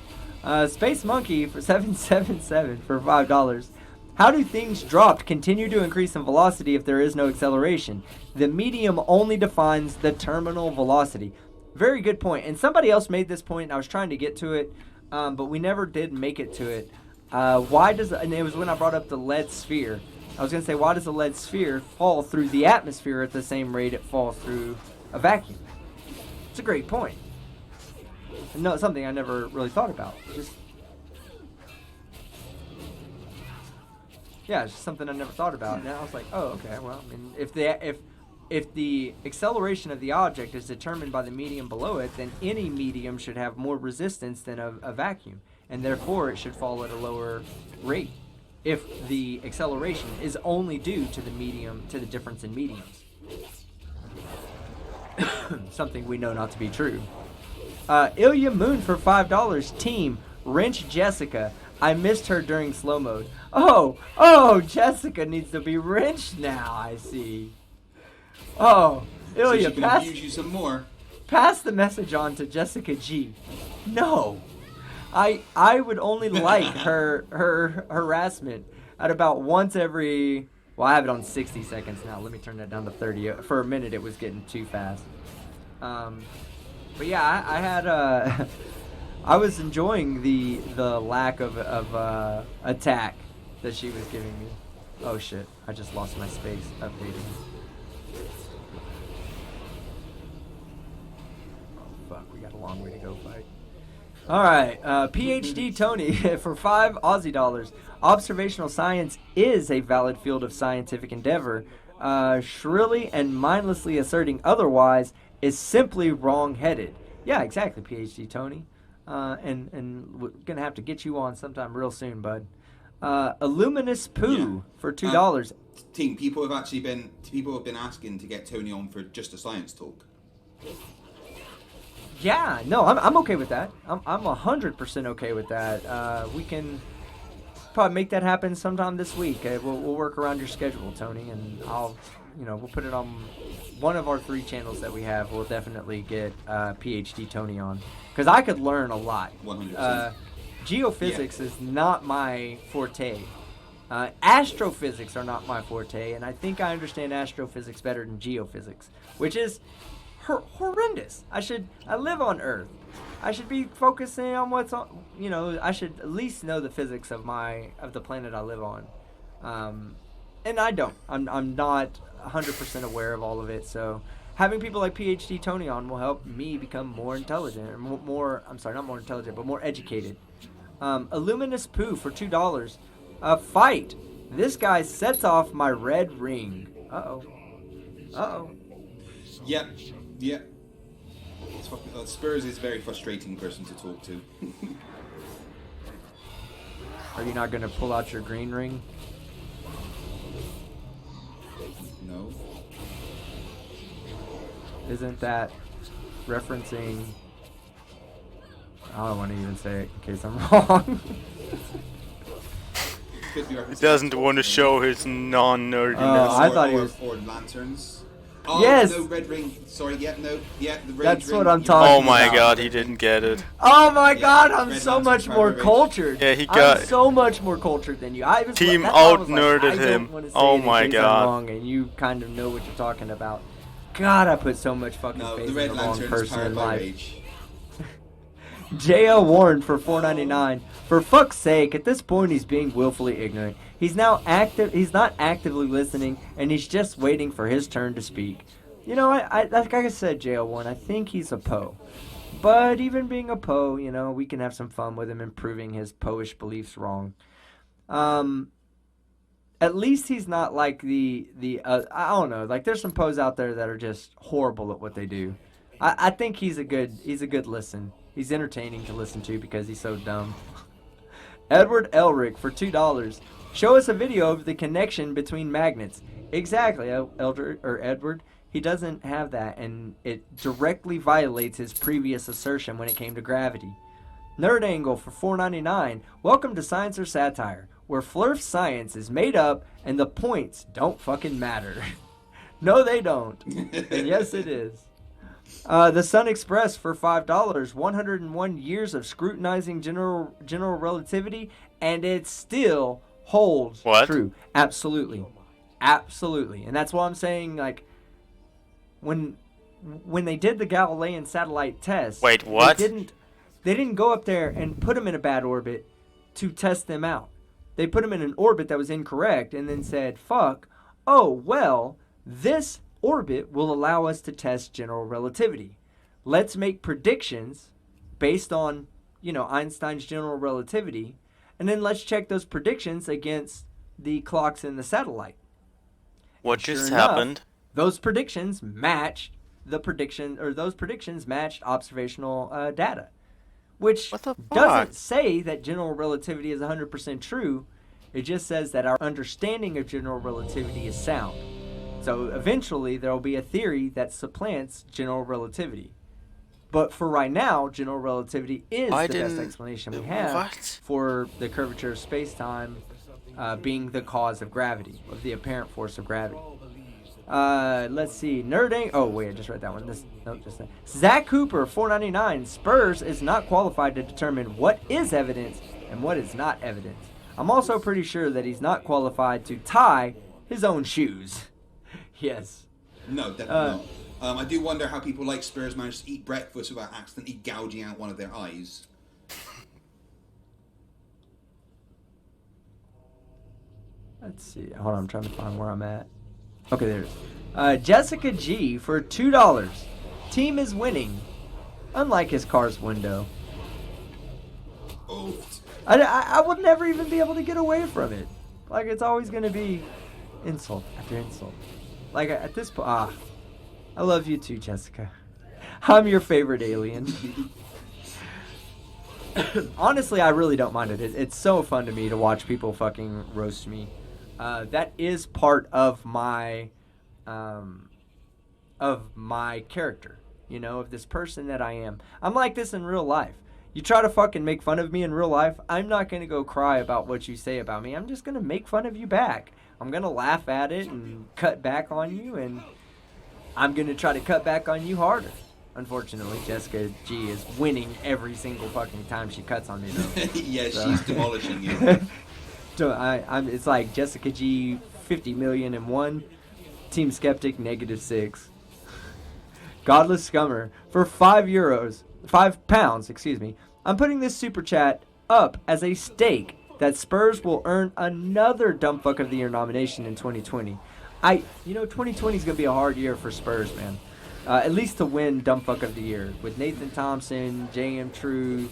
Space Monkey for 777 for $5. How do things dropped continue to increase in velocity if there is no acceleration? The medium only defines the terminal velocity. Very good point. And somebody else made this point, and I was trying to get to it, but we never did make it to it. And it was when I brought up the lead sphere. I was going to say, why does a lead sphere fall through the atmosphere at the same rate it falls through a vacuum? It's a great point. No, something I never really thought about. It's just something I never thought about. And I was like, oh, okay. Well, I mean, if the acceleration of the object is determined by the medium below it, then any medium should have more resistance than a vacuum, and therefore it should fall at a lower rate. If the acceleration is only due to the difference in mediums, something we know not to be true. Ilya Moon for $5. Team wrench Jessica. I missed her during slow mode. Oh, Jessica needs to be wrenched now. I see. Oh, Ilya, so she can abuse you some more. Pass the message on to Jessica G. No, I would only like her harassment at about once every. Well, I have it on 60 seconds now. Let me turn that down to 30. For a minute, it was getting too fast. But yeah, I had I was enjoying the lack of attack that she was giving me. Oh shit! I just lost my space updating. Fuck, we got a long way to go, fight. Alright, PhD Tony for 5 Aussie dollars. Observational science is a valid field of scientific endeavor. Shrilly and mindlessly asserting otherwise is simply wrong-headed. Yeah, exactly, PhD Tony. And we're gonna have to get you on sometime real soon, bud. Illuminous Poo for $2. Team, people have been asking to get Tony on for just a science talk. Yeah, no, I'm okay with that. I'm 100% okay with that. We can probably make that happen sometime this week. We'll work around your schedule, Tony, and we'll put it on one of our 3 channels that we have. We'll definitely get PhD Tony on, because I could learn a lot. 100%. Geophysics is not my forte. Astrophysics are not my forte, and I think I understand astrophysics better than geophysics, which is horrendous. I live on Earth. I should be focusing on what's on. I should at least know the physics of the planet I live on, and I don't. I'm not 100% aware of all of it. So having people like PhD Tony on will help me become more intelligent, or more. I'm sorry, not more intelligent, but more educated. Illuminous Poo for $2. A fight. This guy sets off my red ring. Uh-oh. Yep. Spurs is a very frustrating person to talk to. Are you not going to pull out your green ring? No. Isn't that referencing... I don't want to even say it in case I'm wrong. He doesn't want to show his non-nerdiness. I thought he was... Or lanterns. Oh, yes! No, red ring. Sorry, the red That's ring. what I'm talking Oh my about. god, he didn't get it. Oh my god, I'm Red so Lantern's much more Power cultured. Yeah, he got- I'm so much more cultured than you. Team that's why I was like, out-nerded I don't him. wanna say Oh it in my case I'm God. wrong, and you kind of know what you're talking about. God, I put so much fucking No, faith the in red the wrong lantern is person powered in by life. rage. J.L. Warren for $4.99. For fuck's sake, at this point he's being willfully ignorant. He's not actively listening, and he's just waiting for his turn to speak. Like I said, J.L. Warren, I think he's a Poe. But even being a Poe, we can have some fun with him and proving his Poish beliefs wrong. At least he's not like the I don't know, like there's some Poes out there that are just horrible at what they do. I think he's a good listen. He's entertaining to listen to because he's so dumb. Edward Elric for $2. Show us a video of the connection between magnets. Exactly, Edward. He doesn't have that, and it directly violates his previous assertion when it came to gravity. Nerd Angle for $4.99. Welcome to Science or Satire, where Flurf science is made up and the points don't fucking matter. No, they don't. And yes, it is. The Sun Express for $5. 101 years of scrutinizing general relativity, and it still holds true. Absolutely. And that's why I'm saying, like, when they did the Galilean satellite test... Wait, what? They didn't go up there and put them in a bad orbit to test them out. They put them in an orbit that was incorrect and then said, fuck, this orbit will allow us to test general relativity. Let's make predictions based on, Einstein's general relativity, and then let's check those predictions against the clocks in the satellite. What And just sure enough, happened? Those predictions matched observational data, which What the fuck? doesn't say that general relativity is 100% true. It just says that our understanding of general relativity is sound. So eventually there will be a theory that supplants general relativity. But for right now, general relativity is the best explanation we have for the curvature of space-time being the cause of gravity, of the apparent force of gravity. Let's see. Oh, wait, I just read that one. Zach Cooper, $4.99. Spurs is not qualified to determine what is evidence and what is not evidence. I'm also pretty sure that he's not qualified to tie his own shoes. Yes. No, definitely not. I do wonder how people like Spurs manage to eat breakfast without accidentally gouging out one of their eyes. Let's see. Hold on, I'm trying to find where I'm at. Okay, there it is. Jessica G for $2. Team is winning. Unlike his car's window. Oh. I would never even be able to get away from it. Like, it's always going to be insult after insult. Like, at this point, I love you too, Jessica. I'm your favorite alien. Honestly, I really don't mind it. It's so fun to me to watch people fucking roast me. That is part of my character. You know, of this person that I am. I'm like this in real life. You try to fucking make fun of me in real life, I'm not going to go cry about what you say about me. I'm just going to make fun of you back. I'm going to laugh at it and cut back on you, and I'm going to try to cut back on you harder. Unfortunately, Jessica G is winning every single fucking time she cuts on me, though. Yeah, so. She's demolishing you. So it's like Jessica G 50,000,001, Team Skeptic -6. Godless Scummer for £5, excuse me. I'm putting this super chat up as a stake that Spurs will earn another Dumbfuck of the Year nomination in 2020. 2020 is gonna be a hard year for Spurs, man. At least to win Dumbfuck of the Year with Nathan Thompson, J.M. Truth.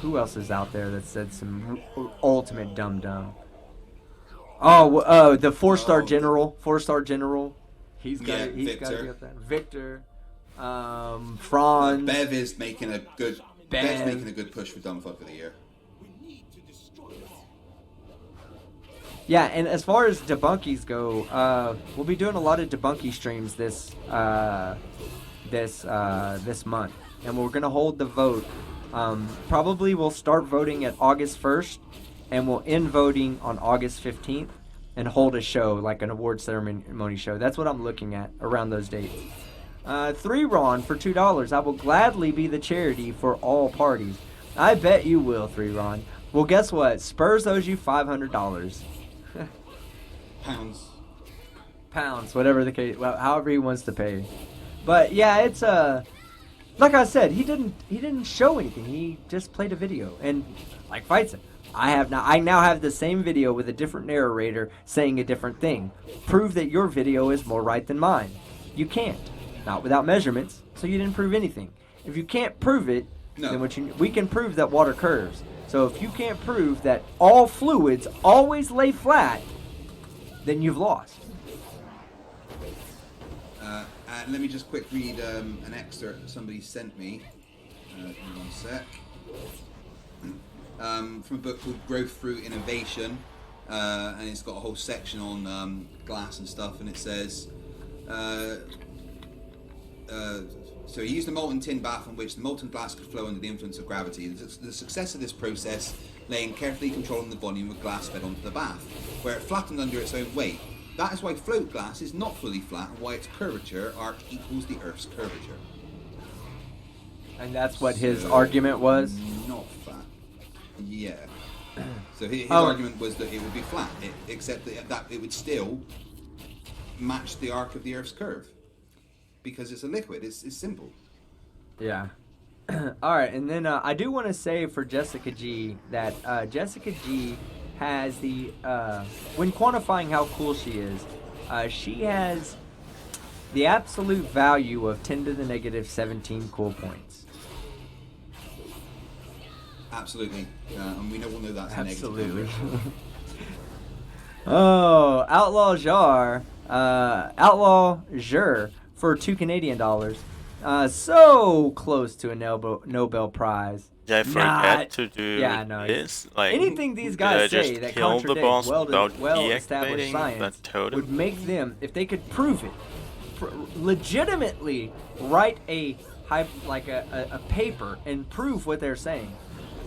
Who else is out there that said some ultimate dumb? Oh, the four-star general. He's got to be up there. Victor, Franz. Bev is making a good. Bev's making a good push for Dumbfuck of the Year. Yeah, and as far as debunkies go, we'll be doing a lot of debunky streams this month, and we're gonna hold the vote. Probably we'll start voting at August 1st. And we'll end voting on August 15th and hold a show, like an award ceremony show. That's what I'm looking at around those dates. 3Ron for $2. I will gladly be the charity for all parties. I bet you will, 3Ron. Well, guess what? Spurs owes you $500. Pounds, whatever the case, well, however he wants to pay. But yeah, it's like I said, he didn't show anything. He just played a video, and like Fight said, I now have the same video with a different narrator saying a different thing. Prove that your video is more right than mine. You can't. Not without measurements, so you didn't prove anything. If you can't prove it, then we can prove that water curves. So if you can't prove that all fluids always lay flat, then you've lost. Let me just quick read an excerpt that somebody sent me. Give me one sec. From a book called Growth Through Innovation, and it's got a whole section on glass and stuff, and it says, so he used a molten tin bath in which the molten glass could flow under the influence of gravity. The success of this process lay in carefully controlling the volume of glass fed onto the bath, where it flattened under its own weight. That is why float glass is not fully flat, and why its curvature arc equals the Earth's curvature. And that's what his argument was? Not flat. Yeah. So his argument was that it would be flat, except that it would still match the arc of the Earth's curve. Because it's a liquid. It's simple. Yeah. All right, and then I do want to say for Jessica G that Jessica G has the when quantifying how cool she is, she has the absolute value of 10 to the negative 17 cool points. Absolutely, and we all know that's absolutely. Negative. Oh, Outlaw Jur for $2 Canadian. So close to a Nobel Prize. Did I forget to do this? Like, anything these guys say that contradicts well-established deactivating science the totem? would make them, if they could prove it, legitimately write a paper and prove what they're saying,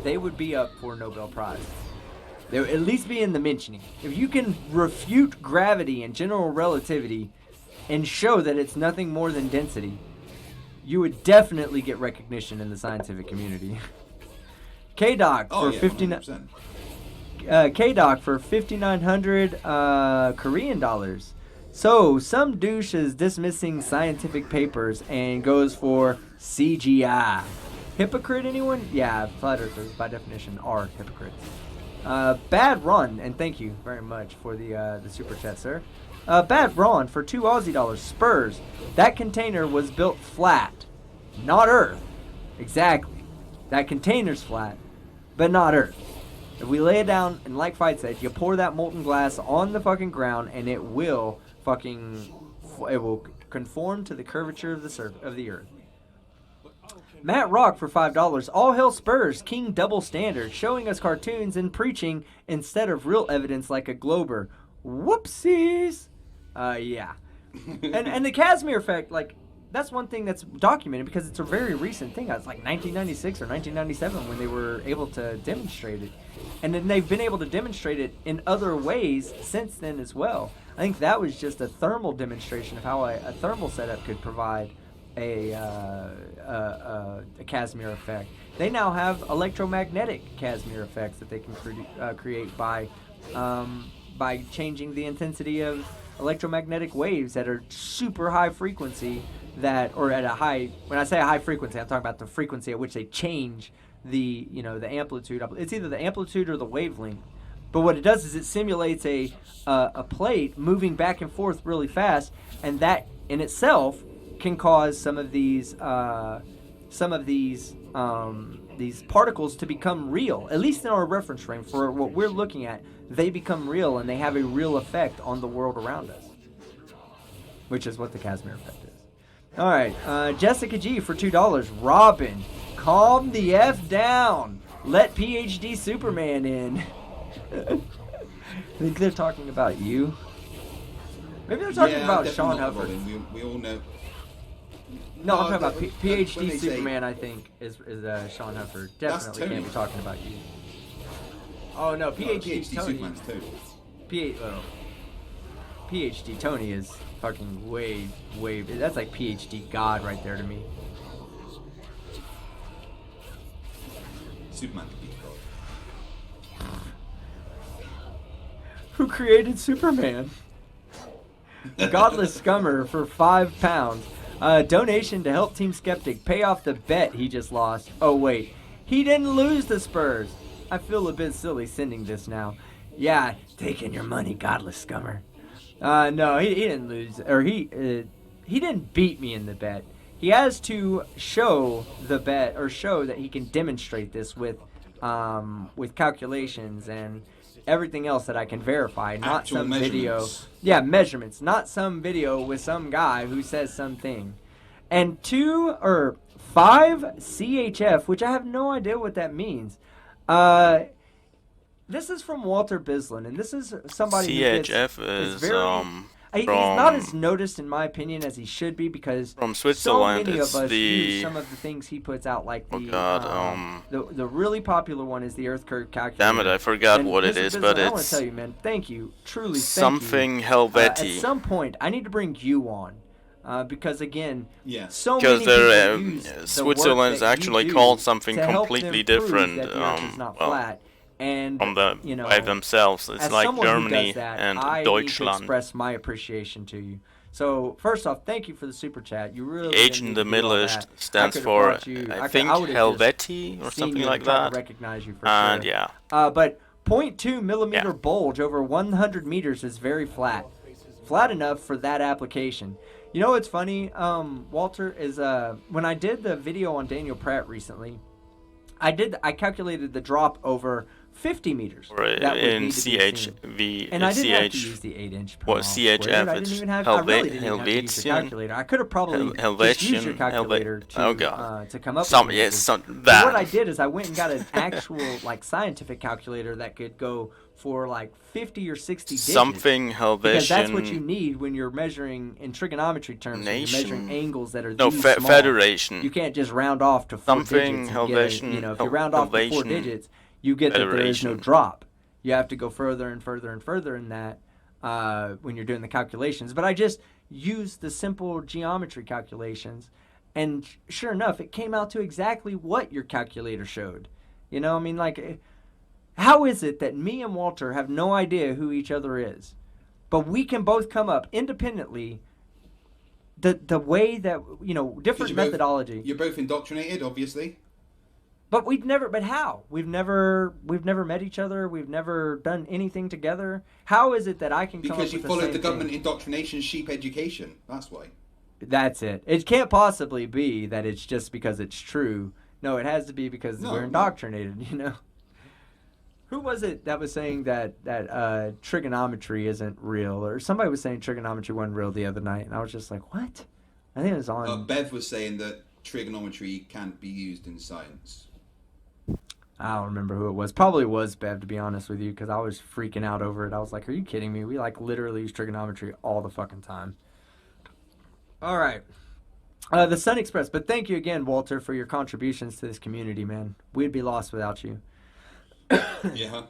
they would be up for a Nobel Prize. They would at least be in the mentioning. If you can refute gravity and general relativity and show that it's nothing more than density, you would definitely get recognition in the scientific community. K-Doc for 59. K-Doc for 5,900 Korean dollars. So some douche is dismissing scientific papers and goes for CGI. Hypocrite, anyone? Yeah, flat earthers by definition are hypocrites. Bad Run, and thank you very much for the super chat, sir. Bad Ron for $2 Aussie. Spurs. That container was built flat, not Earth. Exactly. That container's flat, but not Earth. If we lay it down, and like Fight said, you pour that molten glass on the fucking ground, and it will conform to the curvature of the Earth. Matt Rock for $5. All hail Spurs, King double standard, showing us cartoons and preaching instead of real evidence like a Glober. Whoopsies. Yeah. And the Casimir effect, like, that's one thing that's documented because it's a very recent thing. It's like 1996 or 1997 when they were able to demonstrate it. And then they've been able to demonstrate it in other ways since then as well. I think that was just a thermal demonstration of how a thermal setup could provide a Casimir effect. They now have electromagnetic Casimir effects that they can create by changing the intensity of electromagnetic waves that are super high frequency or at a high, when I say a high frequency, I'm talking about the frequency at which they change the amplitude. It's either the amplitude or the wavelength. But what it does is it simulates a plate moving back and forth really fast, and that in itself can cause some of these particles to become real. At least in our reference frame, for what we're looking at, they become real and they have a real effect on the world around us, which is what the Casimir effect is. All right, Jessica G for $2. Robin, calm the F down. Let PhD Superman in. I think they're talking about you. Maybe they're talking about Sean Hufford. We all know. No, I'm talking about PhD Superman. I think is Sean Hufford. Definitely can't be talking about you. Oh no, PhD Tony. Superman's too. PhD Tony is fucking way. That's like PhD God right there to me. Superman could be God. Who created Superman? Godless Scummer for £5. Donation to help Team Skeptic pay off the bet he just lost. Oh wait, he didn't lose the Spurs. I feel a bit silly sending this now. Yeah, taking your money, Godless Scummer. No, he didn't lose, or he didn't beat me in the bet. He has to show the bet, or show that he can demonstrate this with calculations and everything else that I can verify, not Actual some measurements. video. Yeah, measurements, not some video with some guy who says something. And 2 or 5 CHF, which I have no idea what that means. This is from Walter Bislin, and this is somebody CHF who is very, he's not as noticed, in my opinion, as he should be, because from Switzerland. so many It's of us the use some of the things he puts out, like the really popular one is the Earth curve calculator. damn it, I forgot And what it Mr. is, Bislin, but I want to it's tell you, man, thank you, truly, something thank you. Helvetii. At some point, I need to bring you on. Because again, Yeah. so Because many people use the Switzerland work is that actually you called do something to help completely them prove different. that the Earth is not flat. And From the you know, by themselves, it's as like someone who Germany does that, and I need to Deutschland. express my appreciation to you. So first off, thank you for the super chat. You really The H didn't in need the to do middle all is that. stands could've for brought you- I think would've just Helvetii or seen something you like and tried that. to recognize you for And sure. yeah, But 0.2 millimeter Yeah. bulge over 100 meters is very flat. Flat enough for that application. You know what's funny, Walter, is when I did the video on Daniel Pratt recently, I calculated the drop over 50 meters. or that would in need to be seen. CHV, And I didn't have to CH. use the 8-inch per What, mile CHF, squared. I didn't it's even have. I really didn't even have to use your Helvetian. calculator. I could have probably just used your Helvetian, calculator oh God. to come up Some with yes, this. some But that. what I did is I went and got an actual like scientific calculator that could go for like 50 or 60 digits. Something Helvetian. Because that's what you need when you're measuring in trigonometry terms. When you're measuring Nation? angles that are No, these small. Federation. You can't just round off to 4 Something digits. And Helvetian- get if you round off to 4 Helvetian digits, you get that there is no Federation. drop. You have to go further and further and further in that when you're doing the calculations. But I just used the simple geometry calculations, and sure enough, it came out to exactly what your calculator showed. You know, I mean, like, how is it that me and Walter have no idea who each other is, but we can both come up independently the way that, you know, different methodology. You're both indoctrinated, obviously. But but how? We've never met each other. We've never done anything together. How is it that I can come up Because with you followed the same government thing? indoctrination sheep education. That's why. That's it. It can't possibly be that it's just because it's true. No, it has to be because we're indoctrinated, you know? Who was it that was saying that trigonometry isn't real? Or somebody was saying trigonometry wasn't real the other night, and I was just like, what? I think it was on... Bev was saying that trigonometry can't be used in science. I don't remember who it was. Probably was Bev, to be honest with you, because I was freaking out over it. I was like, are you kidding me? We like literally use trigonometry all the fucking time. All right. The Sun Express. But thank you again, Walter, for your contributions to this community, man. We'd be lost without you. Yeah.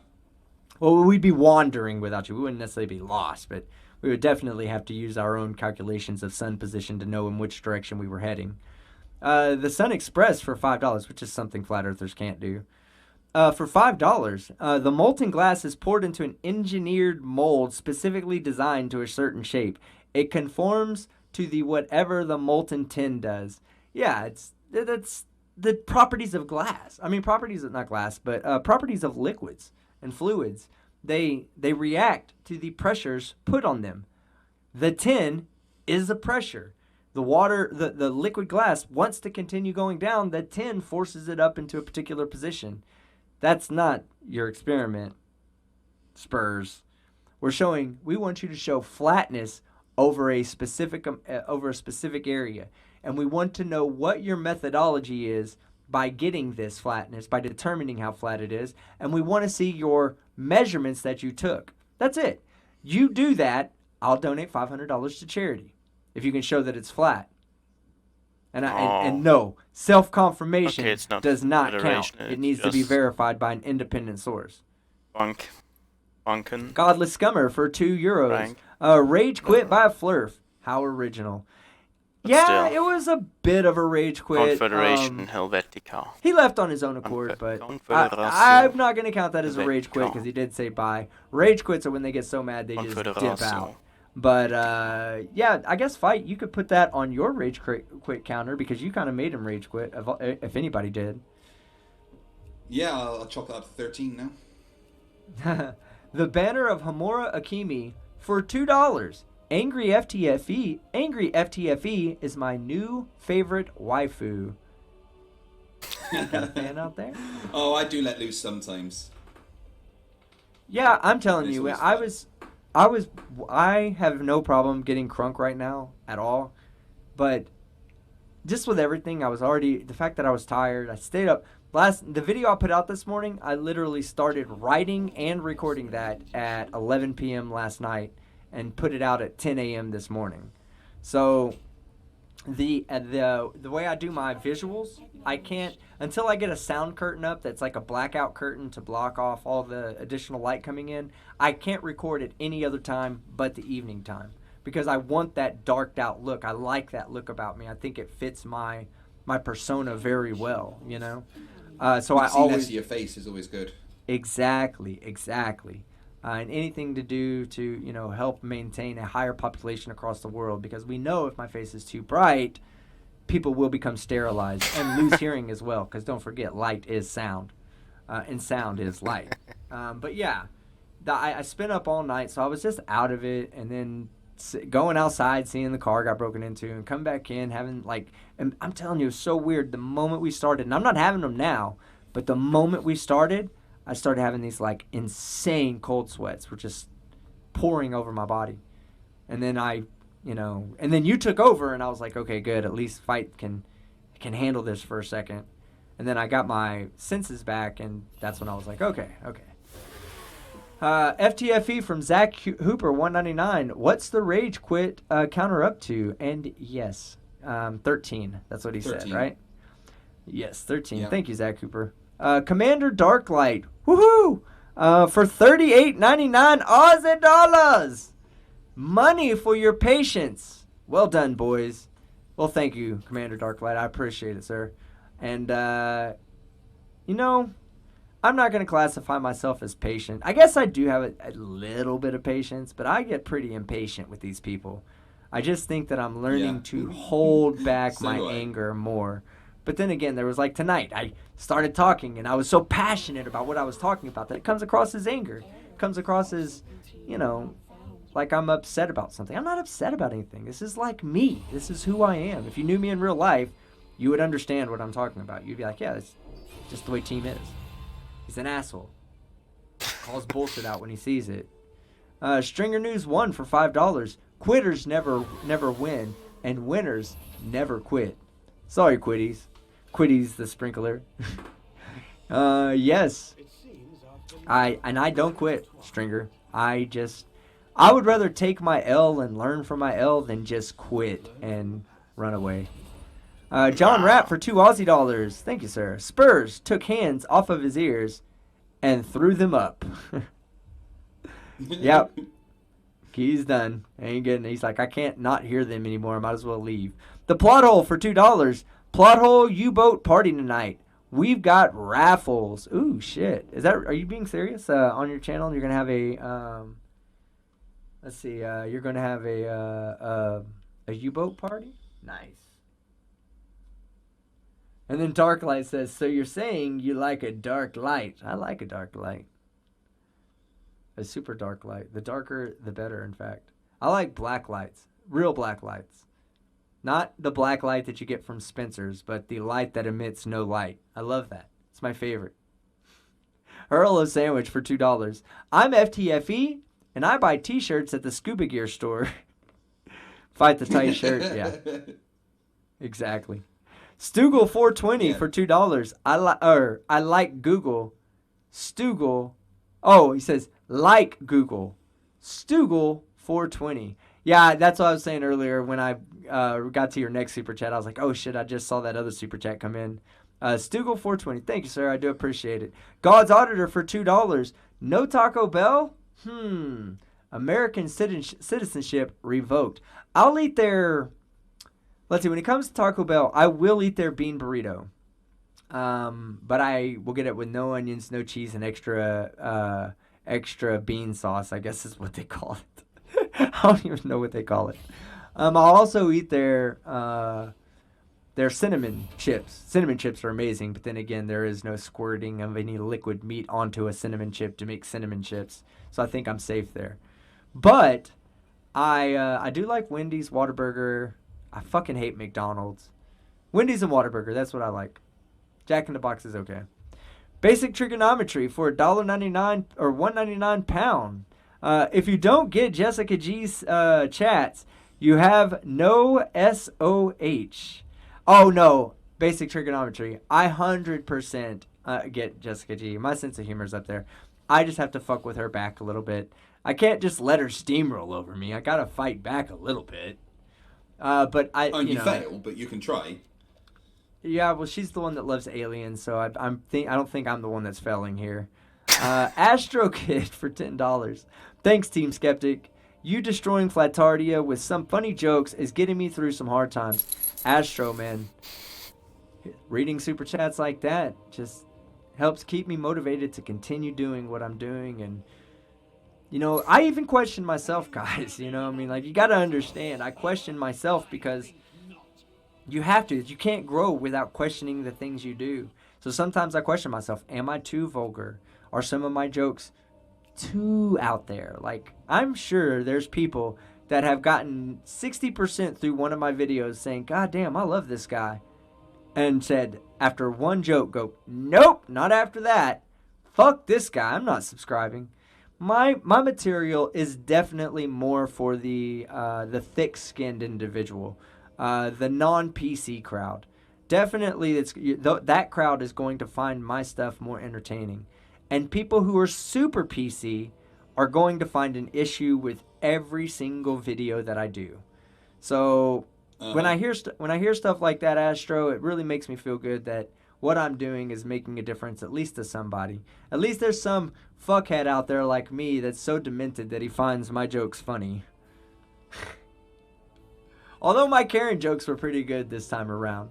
Well, we'd be wandering without you. We wouldn't necessarily be lost, but we would definitely have to use our own calculations of sun position to know in which direction we were heading. The Sun Express for $5, which is something flat earthers can't do. For $5, the molten glass is poured into an engineered mold specifically designed to a certain shape. It conforms to the whatever the molten tin does. Yeah, that's the properties of glass. I mean, properties of not glass, but properties of liquids and fluids. They react to the pressures put on them. The tin is a pressure. The water, the liquid glass wants to continue going down. The tin forces it up into a particular position. That's not your experiment, Spurs. We want you to show flatness over a specific area, and we want to know what your methodology is by getting this flatness, by determining how flat it is, and we want to see your measurements that you took. That's it. You do that, I'll donate $500 to charity if you can show that it's flat. And no, self-confirmation does not count. It needs to be verified by an independent source. Bunkin. Godless Scummer for €2. Rage quit by a flurf. How original. But yeah, still, it was a bit of a rage quit. Confederation Helvetica. He left on his own accord, but I'm not going to count that as a rage quit because he did say bye. Rage quits are when they get so mad they just dip out. But, yeah, I guess Fight, you could put that on your rage quit counter because you kind of made him rage quit, if anybody did. Yeah, I'll chalk that up to 13 now. The Banner of Hamura Akimi for $2. Angry FTFE is my new favorite waifu. Got a fan out there? Oh, I do let loose sometimes. Yeah, I'm telling you, I have no problem getting crunk right now at all, but just with everything, the fact that I was tired, I stayed up. The video I put out this morning, I literally started writing and recording that at 11 p.m. last night and put it out at 10 a.m. this morning. So the way I do my visuals, I can't until I get a sound curtain up that's like a blackout curtain to block off all the additional light coming in. I can't record at any other time but the evening time because I want that darked out look. I like that look about me. I think it fits my persona very well, you know. So I always see your face is always good. Exactly. And anything to do to help maintain a higher population across the world, because we know if my face is too bright, people will become sterilized and lose hearing as well. Because don't forget, light is sound, and sound is light. But yeah, I spent up all night, so I was just out of it, and then going outside, seeing the car got broken into, and come back in having and I'm telling you, it was so weird. The moment we started, and I'm not having them now, but the moment we started, I started having these insane cold sweats, were just pouring over my body, and then and then you took over, and I was like, okay, good, at least Fight can handle this for a second, and then I got my senses back, and that's when I was like, okay. FTFE from Zach Hooper, $1.99. What's the rage quit counter up to? And yes, 13. That's what he 13. Said, right? Yes, 13. Yeah. Thank you, Zach Hooper. Commander Darklight, woohoo! For $38.99 Aussie dollars. Money for your patience. Well done, boys. Well, thank you, Commander Darklight. I appreciate it, sir. And I'm not going to classify myself as patient. I guess I do have a little bit of patience, but I get pretty impatient with these people. I just think that I'm learning to hold back my anger more. But then again, there was tonight, I started talking, and I was so passionate about what I was talking about that it comes across as anger. It comes across as, like I'm upset about something. I'm not upset about anything. This is me. This is who I am. If you knew me in real life, you would understand what I'm talking about. You'd be like, yeah, that's just the way Team is. He's an asshole. Calls bullshit out when he sees it. Stringer News 1 for $5. Quitters never win, and winners never quit. Sorry, Quitties. Quitties the sprinkler. Yes. I don't quit, Stringer. I would rather take my L and learn from my L than just quit and run away. John Rapp for 2 Aussie dollars. Thank you, sir. Spurs took hands off of his ears and threw them up. Yep. He's done. Ain't getting. He's like, I can't not hear them anymore. I might as well leave. The plot hole for $2. Plot hole U-boat party tonight. We've got raffles. Ooh, shit. Are you being serious? On your channel, you're gonna have a let's see. You're gonna have a U-boat party. Nice. And then Darklight says, so you're saying you like a dark light. I like a dark light. A super dark light. The darker, the better, in fact. I like black lights. Real black lights. Not the black light that you get from Spencer's, but the light that emits no light. I love that. It's my favorite. Earl of Sandwich for $2. I'm FTFE, and I buy t-shirts at the Scuba Gear store. Fight the tight shirt. Yeah. Exactly. Stugel 420 for $2. I like Google. Stugel. Oh, he says like Google. Stugel 420. Yeah, that's what I was saying earlier when I got to your next super chat. I was like, oh shit, I just saw that other super chat come in. Stugel 420. Thank you, sir. I do appreciate it. God's Auditor for $2. No Taco Bell? American citizenship revoked. I'll eat their... Let's see, when it comes to Taco Bell, I will eat their bean burrito. But I will get it with no onions, no cheese, and extra bean sauce, I guess is what they call it. I don't even know what they call it. I'll also eat their cinnamon chips. Cinnamon chips are amazing, but then again, there is no squirting of any liquid meat onto a cinnamon chip to make cinnamon chips. So I think I'm safe there. But I do like Wendy's, Whataburger. I fucking hate McDonald's. Wendy's and Whataburger, that's what I like. Jack in the Box is okay. Basic trigonometry for $1.99 or $1.99 pound. If you don't get Jessica G's chats, you have no SOH. Oh no, basic trigonometry. I 100% get Jessica G. My sense of humor is up there. I just have to fuck with her back a little bit. I can't just let her steamroll over me. I gotta fight back a little bit. But you fail, but you can try. Yeah, well, she's the one that loves aliens, so I don't think I'm the one that's failing here. Astro Kid for $10. Thanks, Team Skeptic. You destroying Flatardia with some funny jokes is getting me through some hard times. Astro, man. Reading super chats like that just helps keep me motivated to continue doing what I'm doing. And, you know, I even question myself, guys. You know, I mean, like, you got to understand. I question myself because you have to. You can't grow without questioning the things you do. So sometimes I question myself. Am I too vulgar? Are some of my jokes too out there? Like, I'm sure there's people that have gotten 60% through one of my videos saying, God damn, I love this guy. And said, after one joke, go, nope, not after that. Fuck this guy. I'm not subscribing. My material is definitely more for the thick-skinned individual. The non-PC crowd. Definitely, that crowd is going to find my stuff more entertaining. And people who are super PC are going to find an issue with every single video that I do. So when I hear stuff like that, Astro, it really makes me feel good that what I'm doing is making a difference, at least to somebody. At least there's some fuckhead out there like me that's so demented that he finds my jokes funny. Although my Karen jokes were pretty good this time around.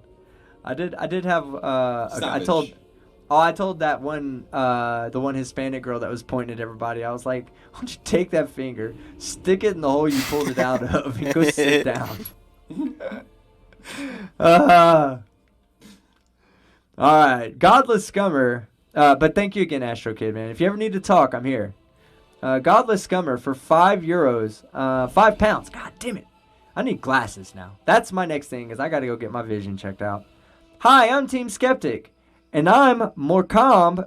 I did have I told that one the one Hispanic girl that was pointing at everybody. I was like, why don't you take that finger, stick it in the hole you pulled it out of, and go sit down. All right, Godless Scummer. But thank you again, Astro Kid, man. If you ever need to talk, I'm here. Godless Scummer for €5. 5 pounds. God damn it. I need glasses now. That's my next thing, is I got to go get my vision checked out. Hi, I'm Team Skeptic, and I'm Morkambe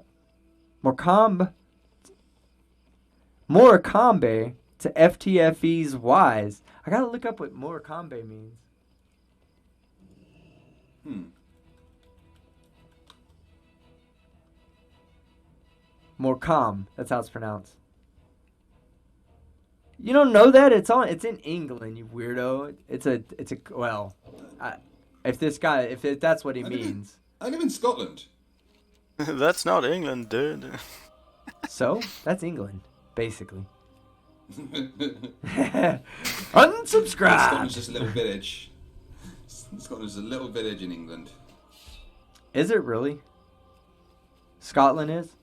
to FTFE's Wise. I got to look up what Morkambe means. Morecambe. That's how it's pronounced. You don't know that? It's in England, you weirdo. Well, if that's what he means. I live in Scotland. That's not England, dude. So, that's England, basically. Scotland's Unsubscribe! just a little village. Scotland's a little village in England. Is it really? Scotland is?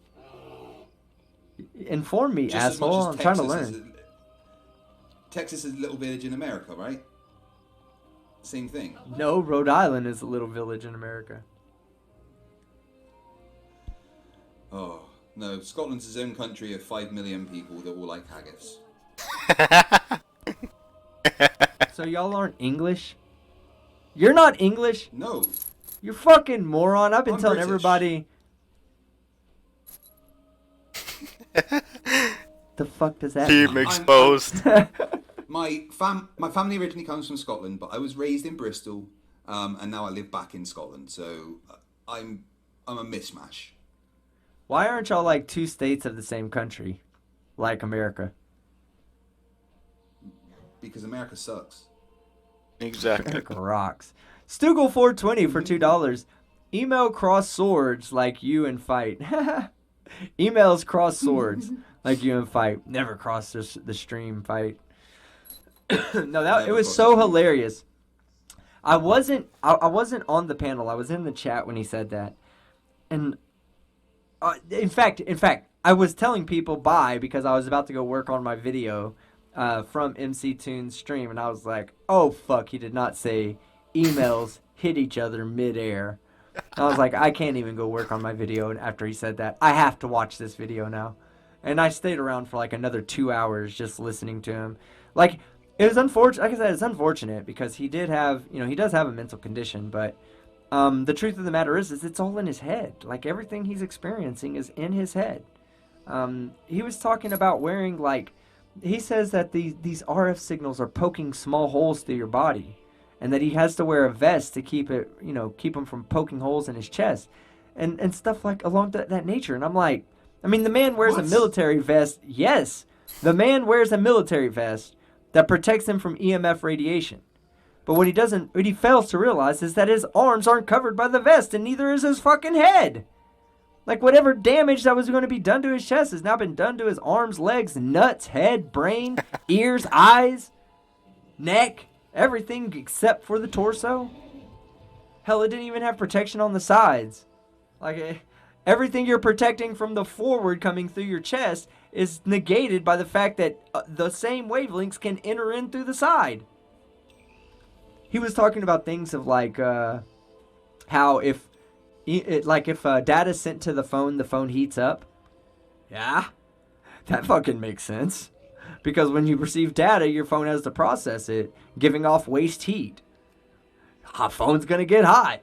Inform me, Just as much asshole. as I'm trying to Texas learn. Texas is a little village in America, right? Same thing. No, Rhode Island is a little village in America. Oh, no. Scotland's its own country of 5 million people that all like haggis. So y'all aren't English? You're not English? No. You fucking moron. I've been I'm telling British. everybody. The fuck does that Team mean? exposed. My family originally comes from Scotland, but I was raised in Bristol, and now I live back in Scotland. So I'm a mishmash. Why aren't y'all like two states of the same country? Like America. Because America sucks. Exactly. America rocks. Stugel420 for $2. Email cross swords like you and fight. Emails cross swords like you and fight. Never cross the stream fight. No, it was so hilarious. I wasn't on the panel. I was in the chat when he said that. And in fact, I was telling people bye because I was about to go work on my video from MC Tune's stream, and I was like, "Oh fuck!" He did not say emails hit each other midair. I was like, I can't even go work on my video. And after he said that, I have to watch this video now. And I stayed around for like another 2 hours just listening to him. Like, it was unfortunate. Like I said, it's unfortunate because he does have a mental condition, but the truth of the matter is it's all in his head. Like, everything he's experiencing is in his head. He was talking about wearing, like, he says that these RF signals are poking small holes through your body, and that he has to wear a vest to keep him from poking holes in his chest, and stuff like along that nature. And I'm like, I mean, the man wears a military vest. Yes, the man wears a military vest that protects him from EMF radiation. But what he fails to realize is that his arms aren't covered by the vest, and neither is his fucking head. Like, whatever damage that was going to be done to his chest has now been done to his arms, legs, nuts, head, brain, ears, eyes, neck, everything except for the torso. Hell, it didn't even have protection on the sides. Like, everything you're protecting from the forward coming through your chest is negated by the fact that the same wavelengths can enter in through the side. He was talking about things of like how if data is sent to the phone heats up. Yeah, that fucking makes sense. Because when you receive data, your phone has to process it, giving off waste heat. Hot phone's gonna get hot.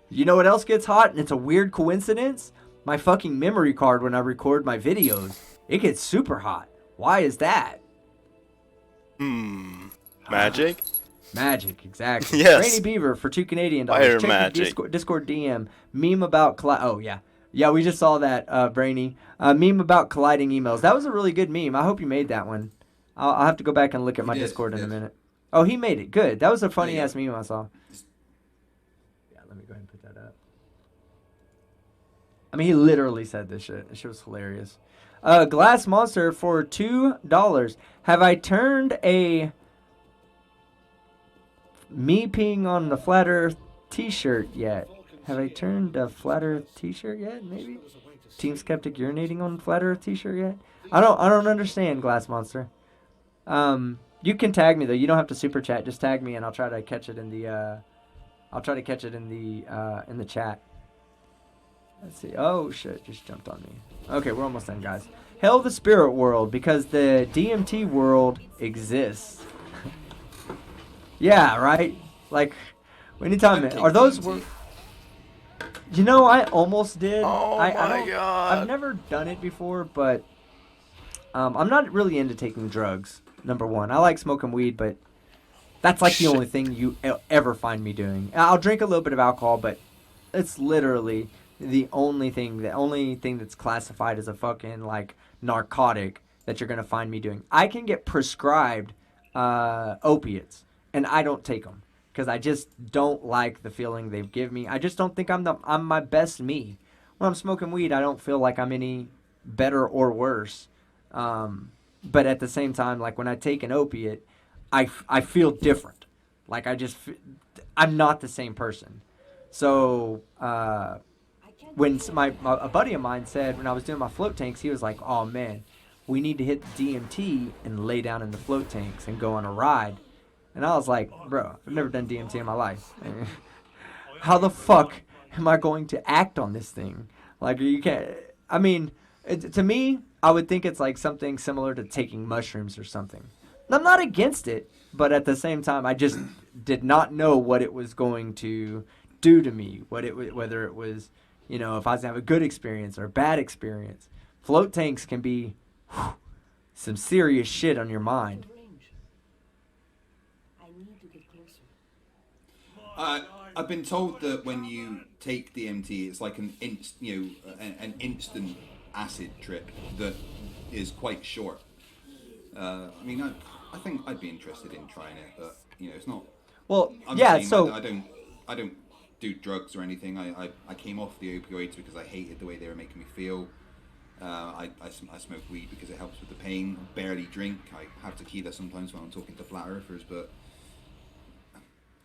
You know what else gets hot? And it's a weird coincidence? My fucking memory card when I record my videos. It gets super hot. Why is that? Magic? Magic, exactly. Yes. Rainy Beaver for $2 Canadian. Fire Check magic. The Discord DM. Meme about oh yeah. Yeah, we just saw that, Brainy. Meme about colliding emails. That was a really good meme. I hope you made that one. I'll have to go back and look at my Discord in a minute. Oh, he made it. Good. That was a funny-ass meme I saw. Yeah, let me go ahead and put that up. I mean, he literally said this shit. This shit was hilarious. Glass Monster for $2. Have I turned a me peeing on the Flat Earth t-shirt yet? Have I turned a Flat Earth t-shirt yet? Maybe? Team Skeptic urinating on Flat Earth t-shirt yet? I don't understand, Glass Monster. You can tag me though. You don't have to super chat. Just tag me and I'll try to catch it in the in the chat. Let's see. Oh shit, just jumped on me. Okay, we're almost done, guys. Hell the spirit world because the DMT world exists. Yeah, right? Like anytime are those were You know, I almost did. Oh my God. I've never done it before, but I'm not really into taking drugs. Number one, I like smoking weed, but That's like the only thing you ever find me doing. I'll drink a little bit of alcohol, but it's literally the only thing that's classified as a fucking like narcotic that you're gonna find me doing. I can get prescribed opiates, and I don't take them because I just don't like the feeling they give me. I just don't think I'm my best me. When I'm smoking weed, I don't feel like I'm any better or worse. But at the same time, like when I take an opiate, I feel different. Like I'm not the same person. So when a buddy of mine said when I was doing my float tanks, he was like, "Oh man, we need to hit the DMT and lay down in the float tanks and go on a ride." And I was like, "Bro, I've never done DMT in my life. How the fuck am I going to act on this thing? Like you can't. I mean, to me, I would think it's like something similar to taking mushrooms or something. And I'm not against it, but at the same time, I just did not know what it was going to do to me. Whether it was, if I was gonna have a good experience or a bad experience. Float tanks can be some serious shit on your mind. I've been told that when you take DMT, it's like an instant acid trip that is quite short. I mean, I think I'd be interested in trying it, but it's not. Well, I'm yeah. saying So I don't do drugs or anything. I came off the opioids because I hated the way they were making me feel. I smoke weed because it helps with the pain. I barely drink. I have tequila sometimes when I'm talking to flat earthers, but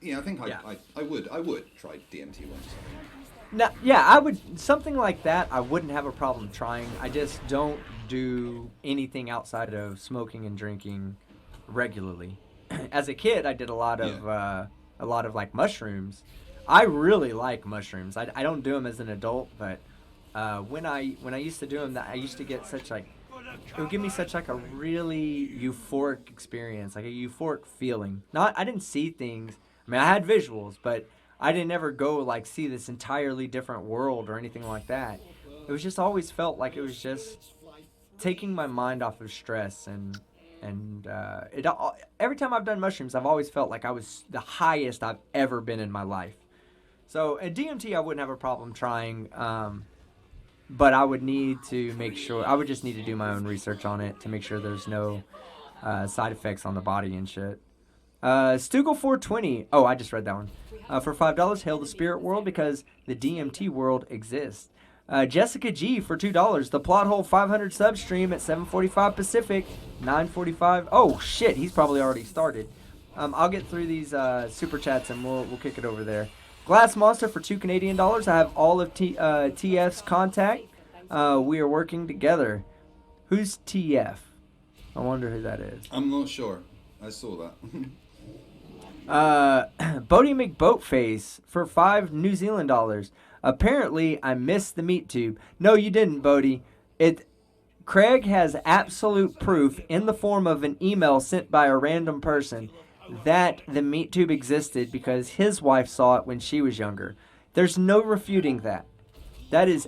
I think I would try DMT once. no, yeah, I would something like that. I wouldn't have a problem trying. I just don't do anything outside of smoking and drinking regularly. As a kid, I did a lot of like mushrooms. I really like mushrooms. I don't do them as an adult, but when I used to do them, I used to get such like it would give me such like a really euphoric experience, like a euphoric feeling. I didn't see things. I mean, I had visuals, but I didn't ever go like see this entirely different world or anything like that. It was just always felt like it was just taking my mind off of stress and every time I've done mushrooms, I've always felt like I was the highest I've ever been in my life. So at DMT, I wouldn't have a problem trying, but I would need to make sure. I would just need to do my own research on it to make sure there's no side effects on the body and shit. Stugel 420. Oh, I just read that one. For $5, hail the spirit world because the DMT world exists. Jessica G for $2. The plot hole 500 sub stream at 7:45 Pacific, 9:45. Oh shit, he's probably already started. I'll get through these super chats and we'll kick it over there. Glass Monster for $2 Canadian. I have all of TF's contact. We are working together. Who's TF? I wonder who that is. I'm not sure. I saw that. Bodie McBoatface for $5 New Zealand dollars. Apparently, I missed the meat tube. No, you didn't, Bodie. Craig has absolute proof in the form of an email sent by a random person that the meat tube existed because his wife saw it when she was younger. There's no refuting that. That is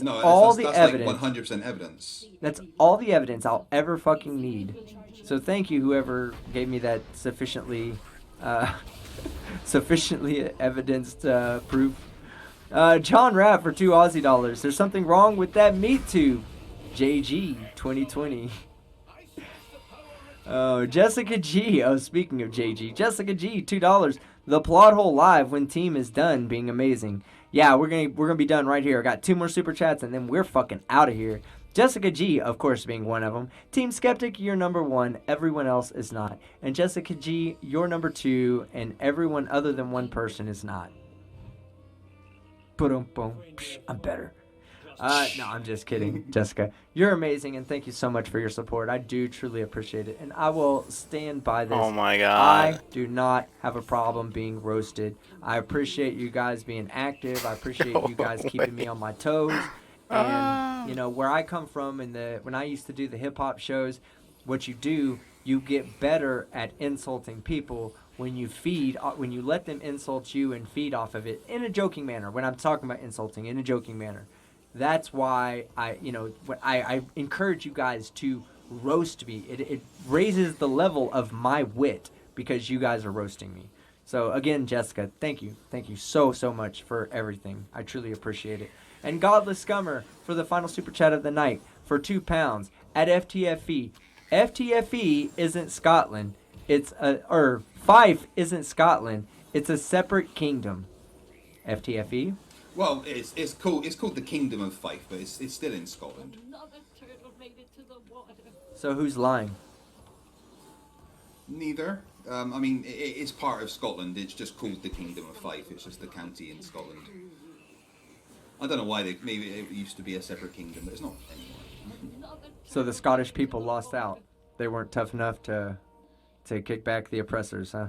all the evidence. Like 100% evidence. That's all the evidence I'll ever fucking need. So thank you, whoever gave me that sufficiently evidenced proof. John Rapp for $2 Aussie dollars. There's something wrong with that meat tube. JG 2020. Oh, Jessica G. Oh, speaking of JG, Jessica G, $2. The plot hole live when team is done being amazing. Yeah, we're gonna be done right here. I got 2 more super chats and then we're fucking out of here. Jessica G, of course, being one of them. Team Skeptic, you're number 1. Everyone else is not. And Jessica G, you're number 2, and everyone other than one person is not. Boom, boom. I'm better. No, I'm just kidding, Jessica. You're amazing, and thank you so much for your support. I do truly appreciate it, and I will stand by this. Oh my God. I do not have a problem being roasted. I appreciate you guys being active. I appreciate you guys keeping me on my toes. And where I come from, when I used to do the hip hop shows, what you do, you get better at insulting people when you let them insult you and feed off of it in a joking manner. When I'm talking about insulting in a joking manner, that's why I encourage you guys to roast me. It raises the level of my wit because you guys are roasting me. So again, Jessica, thank you so much for everything. I truly appreciate it. And Godless Scummer for the final super chat of the night for £2 at FTFE. FTFE isn't Scotland. Fife isn't Scotland. It's a separate kingdom. FTFE. Well, it's called the Kingdom of Fife, but it's still in Scotland. Another turtle made it to the water. So who's lying? Neither. I mean, it's part of Scotland. It's just called the Kingdom of Fife. It's just the county in Scotland. I don't know why maybe it used to be a separate kingdom, but it's not anymore. So the Scottish people lost out. They weren't tough enough to kick back the oppressors, huh?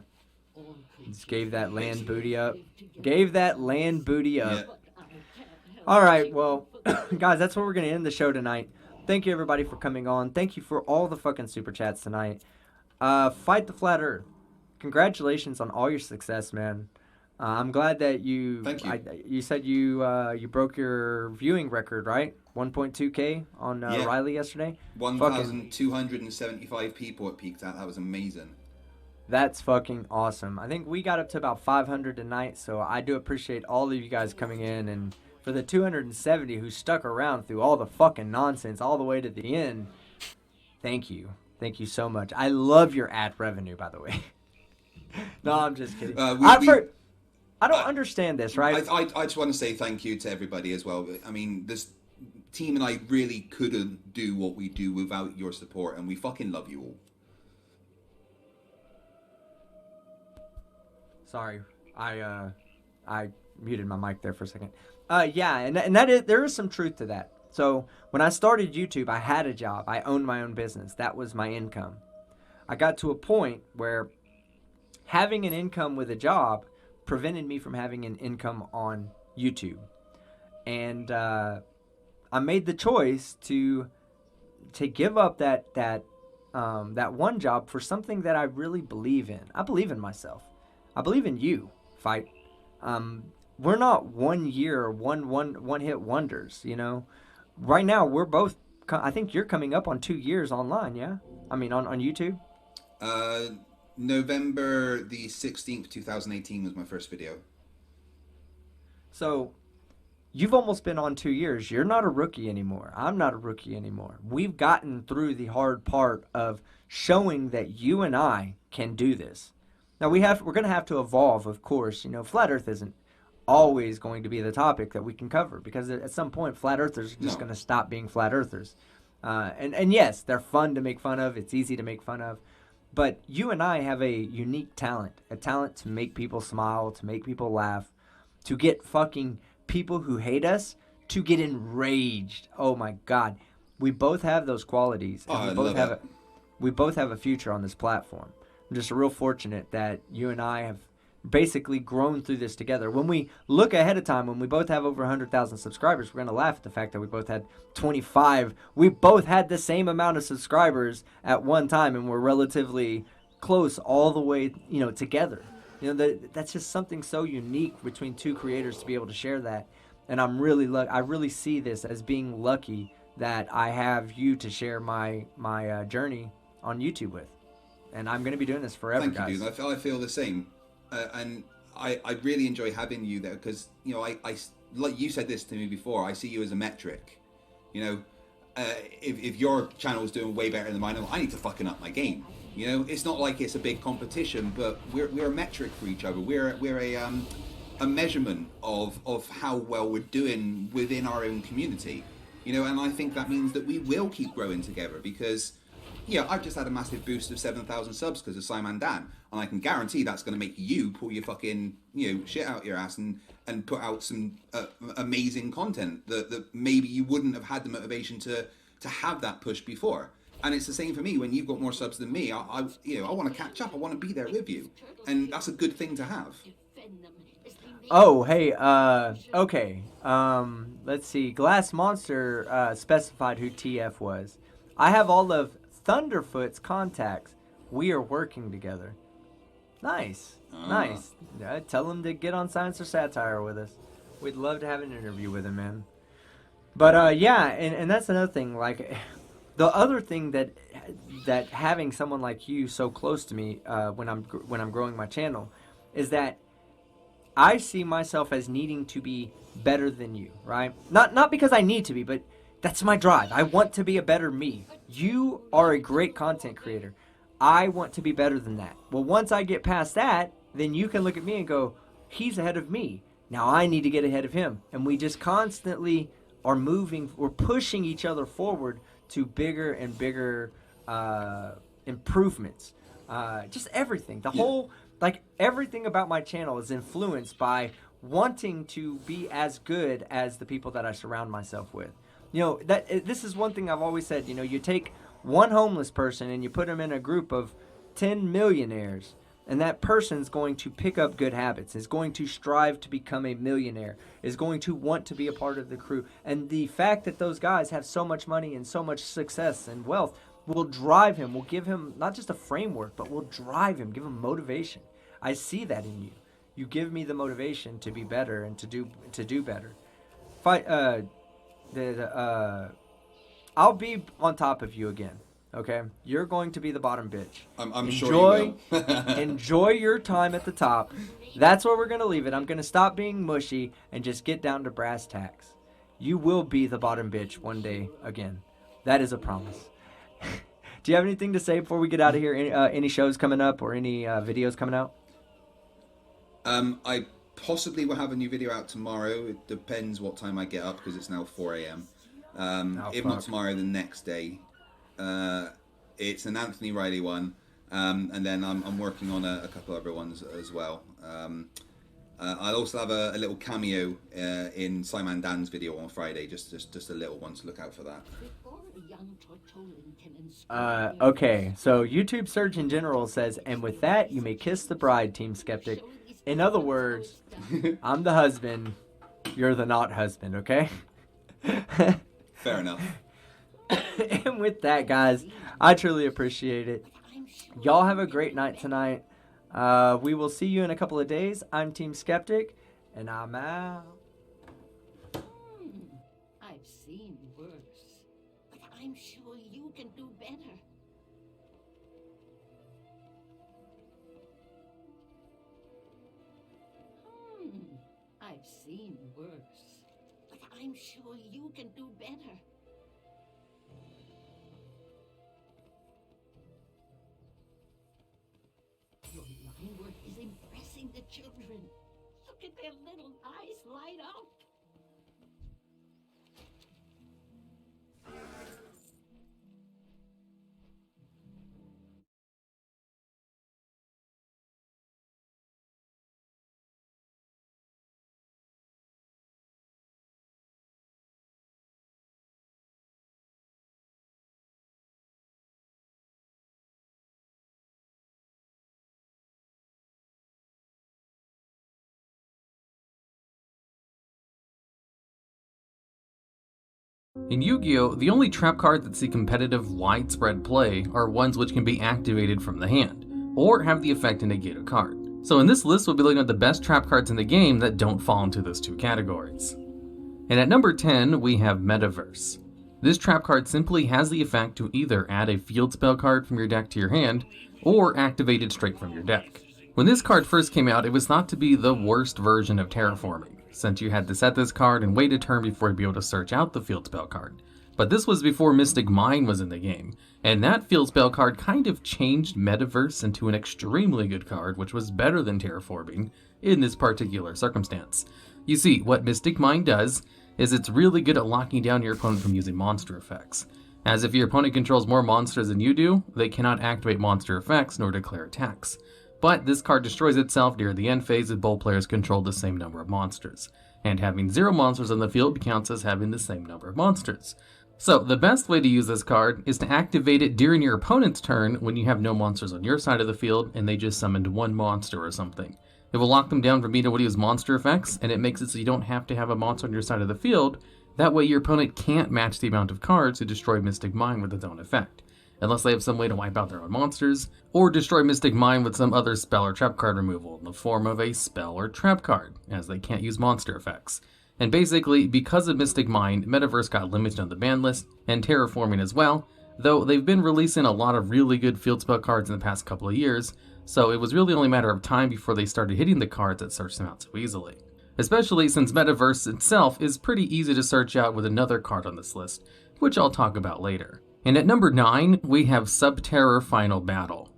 Just gave that land booty up. Gave that land booty up. Yeah. All right, well, guys, that's where we're going to end the show tonight. Thank you, everybody, for coming on. Thank you for all the fucking super chats tonight. Fight the Flat Earth. Congratulations on all your success, man. I'm glad that you... Thank you. You said you broke your viewing record, right? 1.2K on Yeah. Riley yesterday. 1,275 people it peaked at. That was amazing. That's fucking awesome. I think we got up to about 500 tonight, so I do appreciate all of you guys coming in. And for the 270 who stuck around through all the fucking nonsense all the way to the end, thank you. Thank you so much. I love your ad revenue, by the way. No, I'm just kidding. I don't understand this, right? I just want to say thank you to everybody as well. I mean, this team and I really couldn't do what we do without your support, and we fucking love you all. Sorry, I muted my mic there for a second. Yeah, and there is some truth to that. So when I started YouTube, I had a job. I owned my own business. That was my income. I got to a point where having an income with a job prevented me from having an income on YouTube, and I made the choice to give up that one job for something that I really believe in. I believe in myself. I believe in you, Fight. We're not 1 year, one hit wonders, you know. Right now, we're both, I think you're coming up on 2 years online, yeah? I mean, on YouTube? November the 16th, 2018 was my first video. So, you've almost been on 2 years. You're not a rookie anymore. I'm not a rookie anymore. We've gotten through the hard part of showing that you and I can do this. Now, we're going to have to evolve, of course. You know, Flat Earth isn't always going to be the topic that we can cover, because at some point, Flat Earthers are just going to stop being Flat Earthers. And yes, they're fun to make fun of. It's easy to make fun of. But you and I have a unique talent, a talent to make people smile, to make people laugh, to get fucking people who hate us to get enraged. Oh my God. We both have those qualities. And we both have a future on this platform. I'm just real fortunate that you and I have basically grown through this together. When we look ahead of time, when we both have over 100,000 subscribers, we're going to laugh at the fact that we both had 25. We both had the same amount of subscribers at one time, and we're relatively close all the way, you know, together. You know, that's just something so unique between two creators to be able to share that. And I'm really I really see this as being lucky that I have you to share my journey on YouTube with. And I'm going to be doing this forever, Thank guys. you, dude. I feel the same. And I really enjoy having you there because, you know, I like you said this to me before, I see you as a metric. You know, if your channel's doing way better than mine, I need to fucking up my game. You know, it's not like it's a big competition, but we're a metric for each other. We're a measurement of how well we're doing within our own community. You know, and I think that means that we will keep growing together because, yeah, I've just had a massive boost of 7,000 subs because of Simon Dan, and I can guarantee that's going to make you pull your fucking, you know, shit out your ass and put out some amazing content that maybe you wouldn't have had the motivation to have that push before. And it's the same for me when you've got more subs than me. I want to catch up. I want to be there with you, and that's a good thing to have. Oh, hey, okay. Let's see. Glass Monster specified who TF was. I have all of Thunderfoot's contacts. We are working together. Nice. Nice. Yeah, tell him to get on Science or Satire with us. We'd love to have an interview with him, man. But, yeah, and that's another thing. Like, The other thing that having someone like you so close to me when I'm growing my channel is that I see myself as needing to be better than you, right? Not because I need to be, but that's my drive. I want to be a better me. You are a great content creator. I want to be better than that. Well, once I get past that, then you can look at me and go, he's ahead of me. Now I need to get ahead of him. And we just constantly are moving, we're pushing each other forward to bigger and bigger improvements. Just everything. The whole, like, everything about my channel is influenced by wanting to be as good as the people that I surround myself with. You know, this is one thing I've always said. You know, you take one homeless person and you put them in a group of 10 millionaires, and that person's going to pick up good habits, is going to strive to become a millionaire, is going to want to be a part of the crew. And the fact that those guys have so much money and so much success and wealth will drive him, will give him not just a framework, but will drive him, give him motivation. I see that in you. You give me the motivation to be better and to do better. I'll be on top of you again. Okay, you're going to be the bottom bitch. I'm sure you will. Enjoy your time at the top. That's where we're gonna leave it. I'm gonna stop being mushy and just get down to brass tacks. You will be the bottom bitch one day again. That is a promise. Do you have anything to say before we get out of here? Any shows coming up or any videos coming out? I possibly will have a new video out tomorrow. It depends what time I get up because it's now 4 a.m. If not tomorrow, the next day. It's an Anthony Riley one, and then I'm working on a couple other ones as well. I'll also have a little cameo in Simon Dan's video on Friday, just a little one, so look out for that. Okay, so YouTube Surgeon General says, and with that, you may kiss the bride, Team Skeptic. In other words, I'm the husband, you're the not husband, okay? Fair enough. And with that, guys, I truly appreciate it. Y'all have a great night tonight. We will see you in a couple of days. I'm Team Skeptic, and I'm out. I've seen worse, but I'm sure you can do better. I've seen worse, but I'm sure you can do better. Your line work is impressing the children. Look at their little eyes light up. In Yu-Gi-Oh!, the only trap cards that see competitive, widespread play are ones which can be activated from the hand, or have the effect to negate a card. So in this list, we'll be looking at the best trap cards in the game that don't fall into those two categories. And at number 10, we have Metaverse. This trap card simply has the effect to either add a field spell card from your deck to your hand, or activate it straight from your deck. When this card first came out, it was thought to be the worst version of terraforming, since you had to set this card and wait a turn before you'd be able to search out the field spell card. But this was before Mystic Mine was in the game, and that field spell card kind of changed Metaverse into an extremely good card, which was better than terraforming in this particular circumstance. You see, what Mystic Mine does is it's really good at locking down your opponent from using monster effects, as if your opponent controls more monsters than you do, they cannot activate monster effects nor declare attacks. But this card destroys itself near the end phase if both players control the same number of monsters, and having 0 monsters on the field counts as having the same number of monsters. So the best way to use this card is to activate it during your opponent's turn when you have no monsters on your side of the field and they just summoned 1 monster or something. It will lock them down from being able to use monster effects, and it makes it so you don't have to have a monster on your side of the field. That way your opponent can't match the amount of cards to destroy Mystic Mine with its own effect, unless they have some way to wipe out their own monsters, or destroy Mystic Mine with some other spell or trap card removal in the form of a spell or trap card, as they can't use monster effects. And basically, because of Mystic Mine, Metaverse got limited on the ban list, and terraforming as well, though they've been releasing a lot of really good field spell cards in the past couple of years, so it was really only a matter of time before they started hitting the cards that searched them out so easily. Especially since Metaverse itself is pretty easy to search out with another card on this list, which I'll talk about later. And at number 9, we have Subterror Final Battle.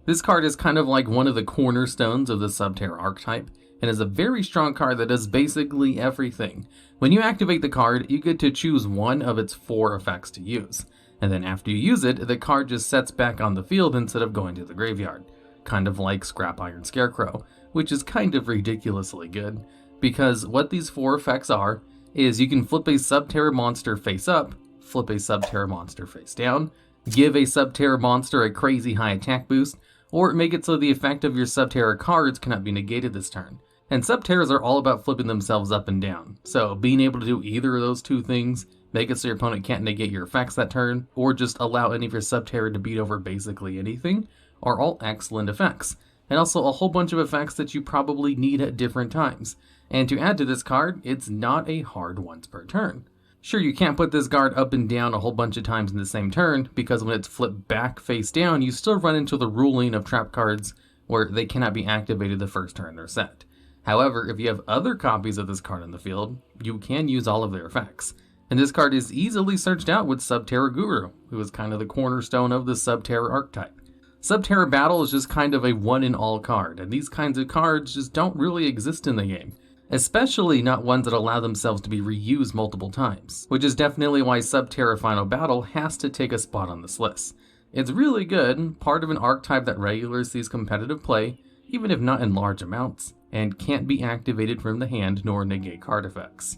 This card is kind of like one of the cornerstones of the Subterror archetype, and is a very strong card that does basically everything. When you activate the card, you get to choose one of its 4 effects to use, and then after you use it, the card just sets back on the field instead of going to the graveyard. Kind of like Scrap Iron Scarecrow, which is kind of ridiculously good, because what these 4 effects are is you can flip a Subterror monster face up, flip a Subterror monster face down, give a Subterror monster a crazy high attack boost, or make it so the effect of your Subterror cards cannot be negated this turn. And Subterrors are all about flipping themselves up and down, so being able to do either of those 2 things, make it so your opponent can't negate your effects that turn, or just allow any of your Subterror to beat over basically anything, are all excellent effects. And also a whole bunch of effects that you probably need at different times. And to add to this card, it's not a hard once per turn. Sure, you can't put this card up and down a whole bunch of times in the same turn, because when it's flipped back face down, you still run into the ruling of trap cards where they cannot be activated the first turn they're set. However, if you have other copies of this card in the field, you can use all of their effects. And this card is easily searched out with Subterror Guru, who is kind of the cornerstone of the Subterror archetype. Subterror Battle is just kind of a one-in-all card, and these kinds of cards just don't really exist in the game. Especially not ones that allow themselves to be reused multiple times, which is definitely why Subterror Final Battle has to take a spot on this list. It's really good, part of an archetype that regularly sees competitive play, even if not in large amounts, and can't be activated from the hand nor negate card effects.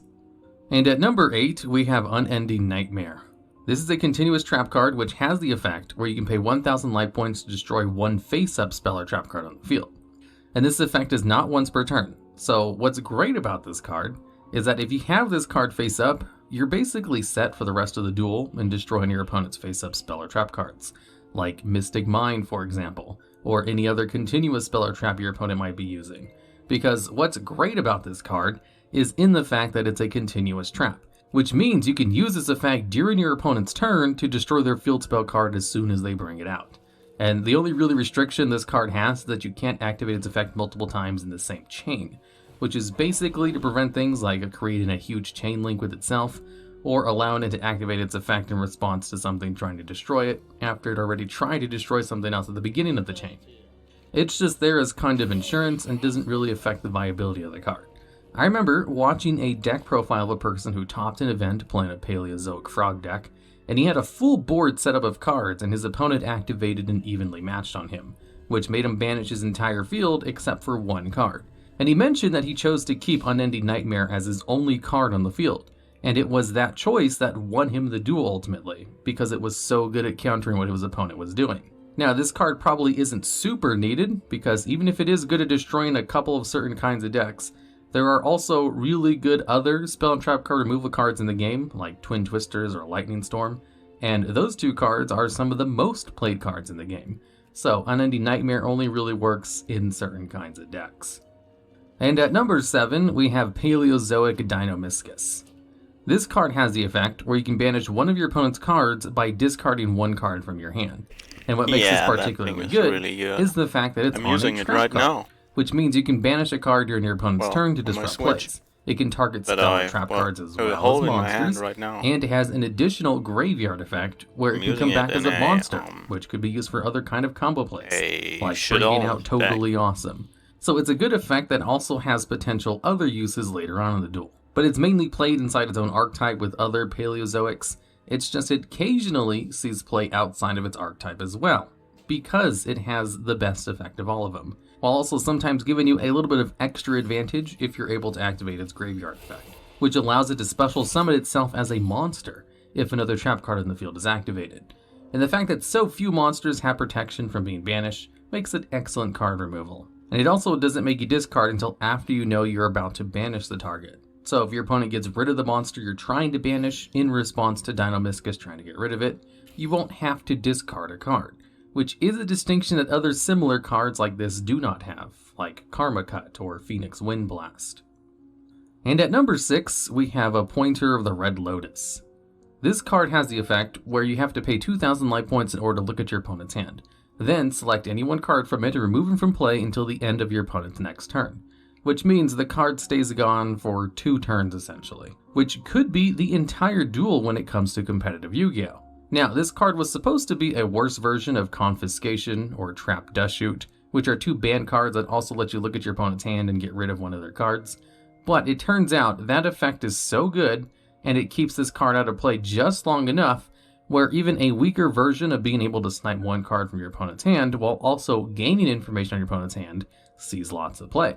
And at number 8, we have Unending Nightmare. This is a continuous trap card which has the effect where you can pay 1,000 life points to destroy one face-up spell or trap card on the field. And this effect is not once per turn. So what's great about this card is that if you have this card face up, you're basically set for the rest of the duel and destroying your opponent's face-up spell or trap cards, like Mystic Mind for example, or any other continuous spell or trap your opponent might be using. Because what's great about this card is in the fact that it's a continuous trap, which means you can use this effect during your opponent's turn to destroy their field spell card as soon as they bring it out. And the only really restriction this card has is that you can't activate its effect multiple times in the same chain, which is basically to prevent things like creating a huge chain link with itself, or allowing it to activate its effect in response to something trying to destroy it after it already tried to destroy something else at the beginning of the chain. It's just there as kind of insurance and doesn't really affect the viability of the card. I remember watching a deck profile of a person who topped an event playing a Paleozoic Frog deck, and he had a full board setup of cards and his opponent activated and evenly matched on him, which made him banish his entire field except for one card. And he mentioned that he chose to keep Unending Nightmare as his only card on the field, and it was that choice that won him the duel ultimately, because it was so good at countering what his opponent was doing. Now this card probably isn't super needed, because even if it is good at destroying a couple of certain kinds of decks, there are also really good other spell and trap card removal cards in the game, like Twin Twisters or Lightning Storm, and those 2 cards are some of the most played cards in the game. So Unending Nightmare only really works in certain kinds of decks. And at number 7, we have Paleozoic Dinomischus. This card has the effect where you can banish one of your opponent's cards by discarding one card from your hand. And what makes this particularly good is the fact that it's I'm on using a it trap right card, now. which means you can banish a card during your opponent's turn to on my disrupt Switch. plays. It can target That spell I and trap cards as well hold as in my hand monsters, right now. and it has an additional graveyard effect where I'm it can come using back it as a in monster, a, which could be used for other kind of combo plays, like shit-all bringing out Totally Awesome. So it's a good effect that also has potential other uses later on in the duel. But it's mainly played inside its own archetype with other Paleozoics. It's just it occasionally sees play outside of its archetype as well, because it has the best effect of all of them, while also sometimes giving you a little bit of extra advantage if you're able to activate its graveyard effect, which allows it to special summon itself as a monster if another trap card in the field is activated. And the fact that so few monsters have protection from being banished makes it excellent card removal. And it also doesn't make you discard until after you know you're about to banish the target. So if your opponent gets rid of the monster you're trying to banish in response to Dinomischus trying to get rid of it, you won't have to discard a card, which is a distinction that other similar cards like this do not have, like Karma Cut or Phoenix Wind Blast. And at number 6, we have a Pointer of the Red Lotus. This card has the effect where you have to pay 2,000 life points in order to look at your opponent's hand. Then select any one card from it and remove it from play until the end of your opponent's next turn. Which means the card stays gone for 2 turns essentially, which could be the entire duel when it comes to competitive Yu-Gi-Oh! Now, this card was supposed to be a worse version of Confiscation or Trap Dust Shoot, which are 2 banned cards that also let you look at your opponent's hand and get rid of one of their cards. But it turns out that effect is so good, and it keeps this card out of play just long enough where even a weaker version of being able to snipe one card from your opponent's hand while also gaining information on your opponent's hand sees lots of play.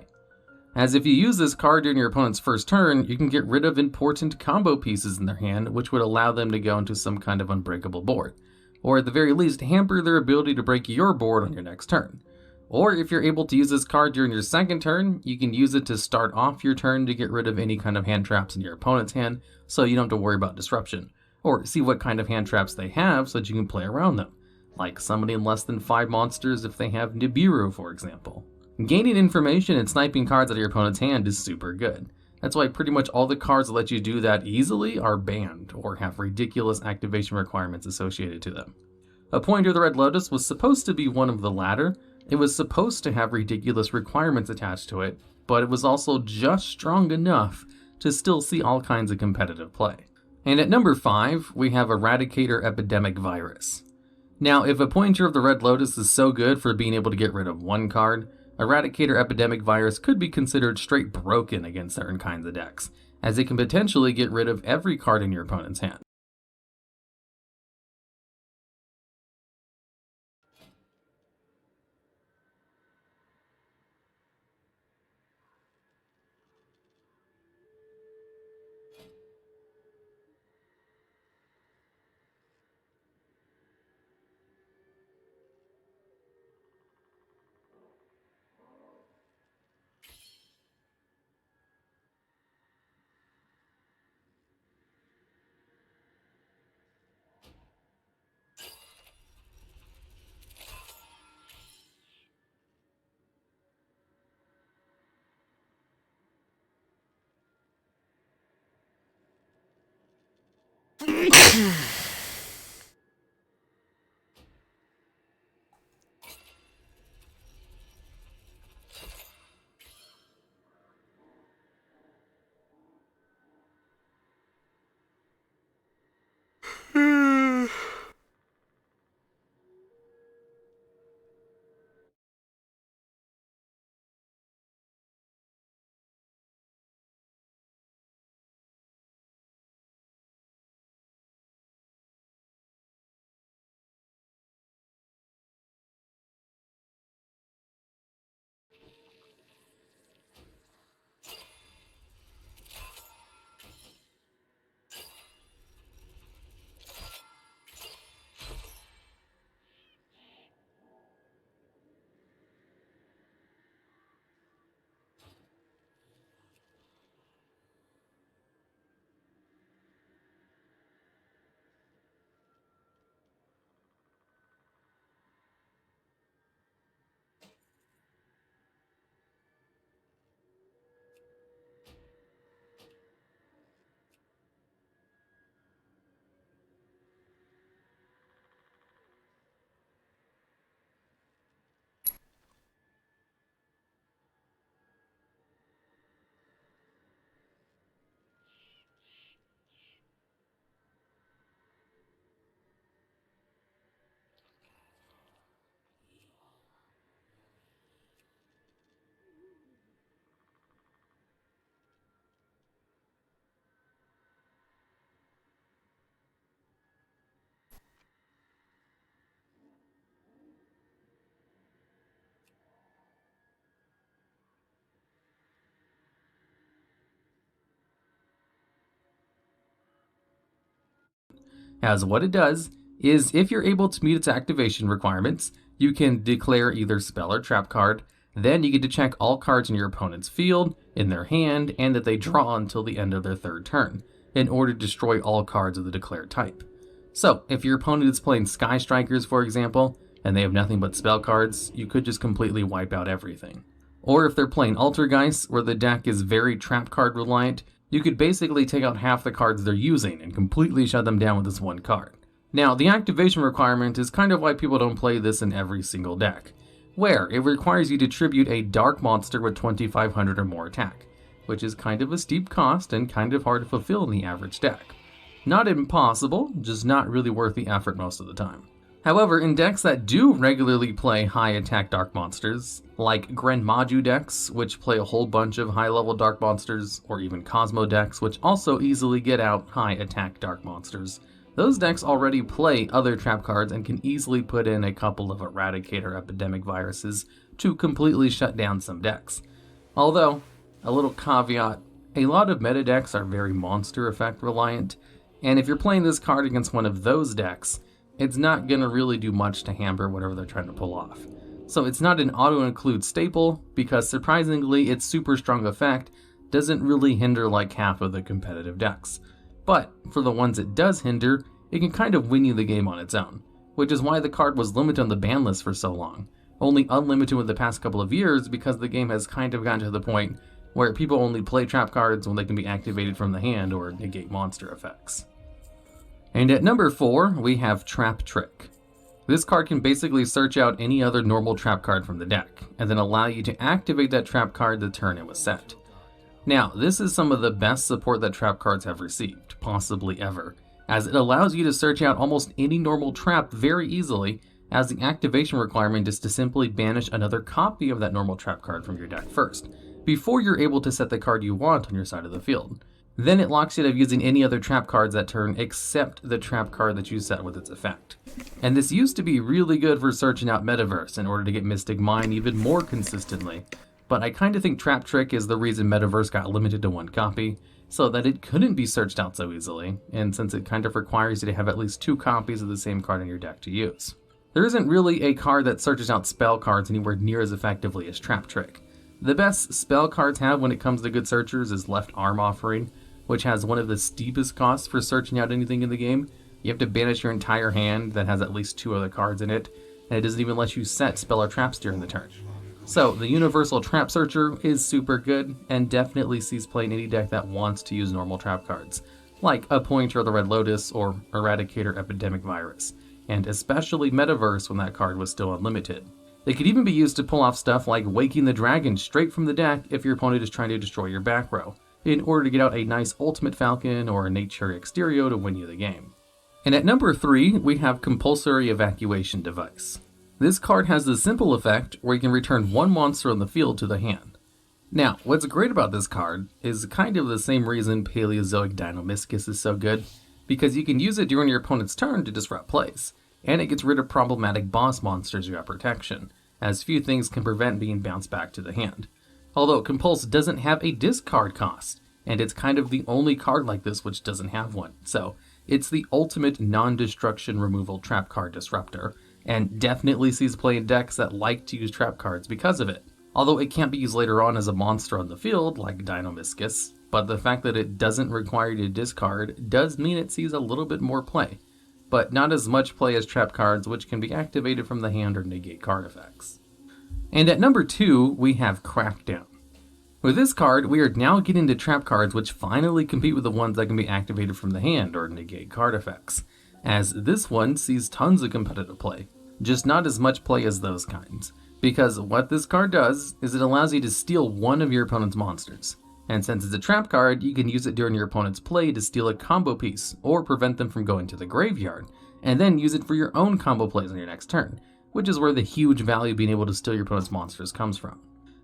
As if you use this card during your opponent's first turn, you can get rid of important combo pieces in their hand, which would allow them to go into some kind of unbreakable board, or at the very least hamper their ability to break your board on your next turn. Or if you're able to use this card during your second turn, you can use it to start off your turn to get rid of any kind of hand traps in your opponent's hand, so you don't have to worry about disruption, or see what kind of hand traps they have so that you can play around them, like summoning less than 5 monsters if they have Nibiru, for example. Gaining information and sniping cards out of your opponent's hand is super good. That's why pretty much all the cards that let you do that easily are banned or have ridiculous activation requirements associated to them. A Pointer of the Red Lotus was supposed to be one of the latter. It was supposed to have ridiculous requirements attached to it, but it was also just strong enough to still see all kinds of competitive play. And at number 5, we have Eradicator Epidemic Virus. Now, if a Pointer of the Red Lotus is so good for being able to get rid of one card, Eradicator Epidemic Virus could be considered straight broken against certain kinds of decks, as it can potentially get rid of every card in your opponent's hand. As what it does is if you're able to meet its activation requirements, you can declare either spell or trap card, then you get to check all cards in your opponent's field, in their hand, and that they draw until the end of their third turn, in order to destroy all cards of the declared type. So, if your opponent is playing Sky Strikers, for example, and they have nothing but spell cards, you could just completely wipe out everything. Or if they're playing Altergeist, where the deck is very trap card reliant, You could basically take out half the cards they're using and completely shut them down with this one card. Now, the activation requirement is kind of why people don't play this in every single deck, where it requires you to tribute a dark monster with 2500 or more attack, which is kind of a steep cost and kind of hard to fulfill in the average deck. Not impossible, just not really worth the effort most of the time. However, in decks that do regularly play high attack dark monsters, like Gren Maju decks, which play a whole bunch of high level dark monsters, or even Cosmo decks, which also easily get out high attack dark monsters, those decks already play other trap cards and can easily put in a couple of Eradicator epidemic viruses to completely shut down some decks. Although, a little caveat, a lot of meta decks are very monster effect reliant, and if you're playing this card against one of those decks, it's not going to really do much to hamper whatever they're trying to pull off. So it's not an auto-include staple, because surprisingly its super strong effect doesn't really hinder like half of the competitive decks. But for the ones it does hinder, it can kind of win you the game on its own, which is why the card was limited on the ban list for so long, only unlimited with the past couple of years because the game has kind of gotten to the point where people only play trap cards when they can be activated from the hand or negate monster effects. And at number 4, we have Trap Trick. This card can basically search out any other normal trap card from the deck, and then allow you to activate that trap card the turn it was set. Now, this is some of the best support that trap cards have received, possibly ever, as it allows you to search out almost any normal trap very easily, as the activation requirement is to simply banish another copy of that normal trap card from your deck first, before you're able to set the card you want on your side of the field. Then it locks you out of using any other trap cards that turn except the trap card that you set with its effect. And this used to be really good for searching out Metaverse in order to get Mystic Mine even more consistently, but I kind of think Trap Trick is the reason Metaverse got limited to one copy, so that it couldn't be searched out so easily, and since it kind of requires you to have at least 2 copies of the same card in your deck to use. There isn't really a card that searches out spell cards anywhere near as effectively as Trap Trick. The best spell cards have when it comes to good searchers is Left Arm Offering, which has one of the steepest costs for searching out anything in the game. You have to banish your entire hand that has at least 2 other cards in it, and it doesn't even let you set spell or traps during the turn. So the Universal Trap Searcher is super good, and definitely sees play in any deck that wants to use normal trap cards, like a Pointer of the Red Lotus or Eradicator Epidemic Virus, and especially Metaverse when that card was still unlimited. They could even be used to pull off stuff like Waking the Dragon straight from the deck if your opponent is trying to destroy your back row, in order to get out a nice Ultimate Falcon or a Nature Exterio to win you the game. And at number 3, we have Compulsory Evacuation Device. This card has the simple effect where you can return 1 monster on the field to the hand. Now, what's great about this card is kind of the same reason Paleozoic Dinomyscus is so good, because you can use it during your opponent's turn to disrupt plays, and it gets rid of problematic boss monsters you have protection, as few things can prevent being bounced back to the hand. Although Compulse doesn't have a discard cost, and it's kind of the only card like this which doesn't have one, so it's the ultimate non-destruction removal trap card disruptor, and definitely sees play in decks that like to use trap cards because of it. Although it can't be used later on as a monster on the field, like Dinomyscus, but the fact that it doesn't require you to discard does mean it sees a little bit more play, but not as much play as trap cards which can be activated from the hand or negate card effects. And at number 2, we have Crackdown. With this card, we are now getting to trap cards which finally compete with the ones that can be activated from the hand or negate card effects, as this one sees tons of competitive play, just not as much play as those kinds, because what this card does is it allows you to steal one of your opponent's monsters, and since it's a trap card, you can use it during your opponent's play to steal a combo piece or prevent them from going to the graveyard, and then use it for your own combo plays on your next turn, which is where the huge value of being able to steal your opponent's monsters comes from.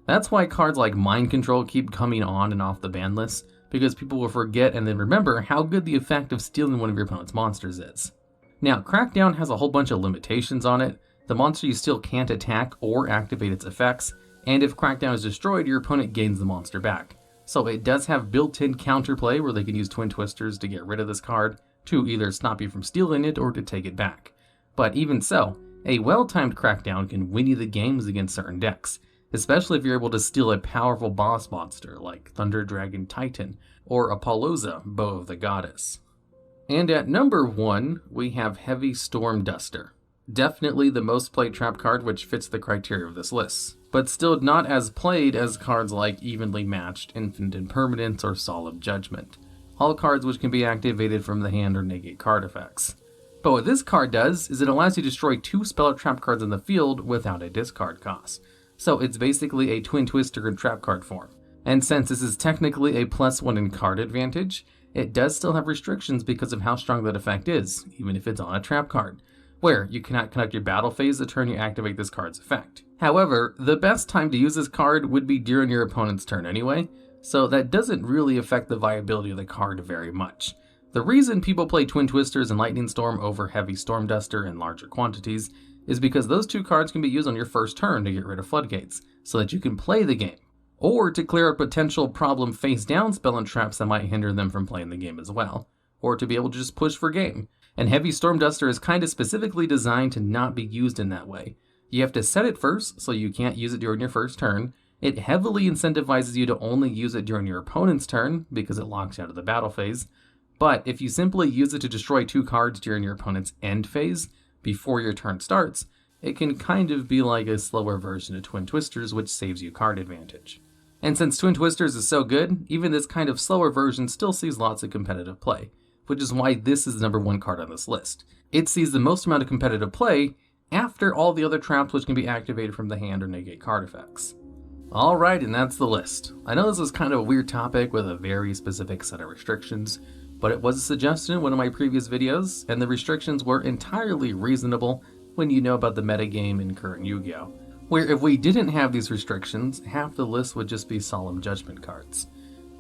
That's why cards like Mind Control keep coming on and off the ban list, because people will forget and then remember how good the effect of stealing one of your opponent's monsters is. Now, Crackdown has a whole bunch of limitations on it. The monster you steal can't attack or activate its effects, and if Crackdown is destroyed, your opponent gains the monster back. So it does have built-in counterplay where they can use Twin Twisters to get rid of this card, to either stop you from stealing it or to take it back. But even so, a well-timed Crackdown can win you the games against certain decks, especially if you're able to steal a powerful boss monster like Thunder Dragon Titan or Apollousa, Bow of the Goddess. And at number 1, we have Heavy Storm Duster. Definitely the most played trap card which fits the criteria of this list. but still not as played as cards like Evenly Matched, Infinite Impermanence, or Solemn Judgment. All cards which can be activated from the hand or negate card effects. But what this card does is it allows you to destroy 2 spell or trap cards in the field without a discard cost. So it's basically a Twin Twister in trap card form. And since this is technically a +1 in card advantage, it does still have restrictions because of how strong that effect is, even if it's on a trap card, where you cannot conduct your battle phase the turn you activate this card's effect. However, the best time to use this card would be during your opponent's turn anyway, so that doesn't really affect the viability of the card very much. The reason people play Twin Twisters and Lightning Storm over Heavy Storm Duster in larger quantities is because those 2 cards can be used on your first turn to get rid of floodgates, so that you can play the game, or to clear a potential problem face down spell and traps that might hinder them from playing the game as well, or to be able to just push for game. And Heavy Storm Duster is kind of specifically designed to not be used in that way. You have to set it first, so you can't use it during your first turn. It heavily incentivizes you to only use it during your opponent's turn, because it locks you out of the battle phase. But if you simply use it to destroy 2 cards during your opponent's end phase, before your turn starts, it can kind of be like a slower version of Twin Twisters, which saves you card advantage. And since Twin Twisters is so good, even this kind of slower version still sees lots of competitive play, which is why this is the number 1 card on this list. It sees the most amount of competitive play after all the other traps which can be activated from the hand or negate card effects. Alright, and that's the list. I know this is kind of a weird topic with a very specific set of restrictions, but it was a suggestion in one of my previous videos, and the restrictions were entirely reasonable when you know about the metagame in current Yu-Gi-Oh! Where if we didn't have these restrictions, half the list would just be Solemn Judgment cards.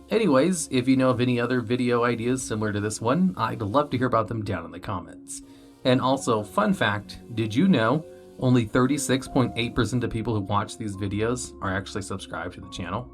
Anyways, if you know of any other video ideas similar to this one, I'd love to hear about them down in the comments. And also, fun fact, did you know only 36.8% of people who watch these videos are actually subscribed to the channel?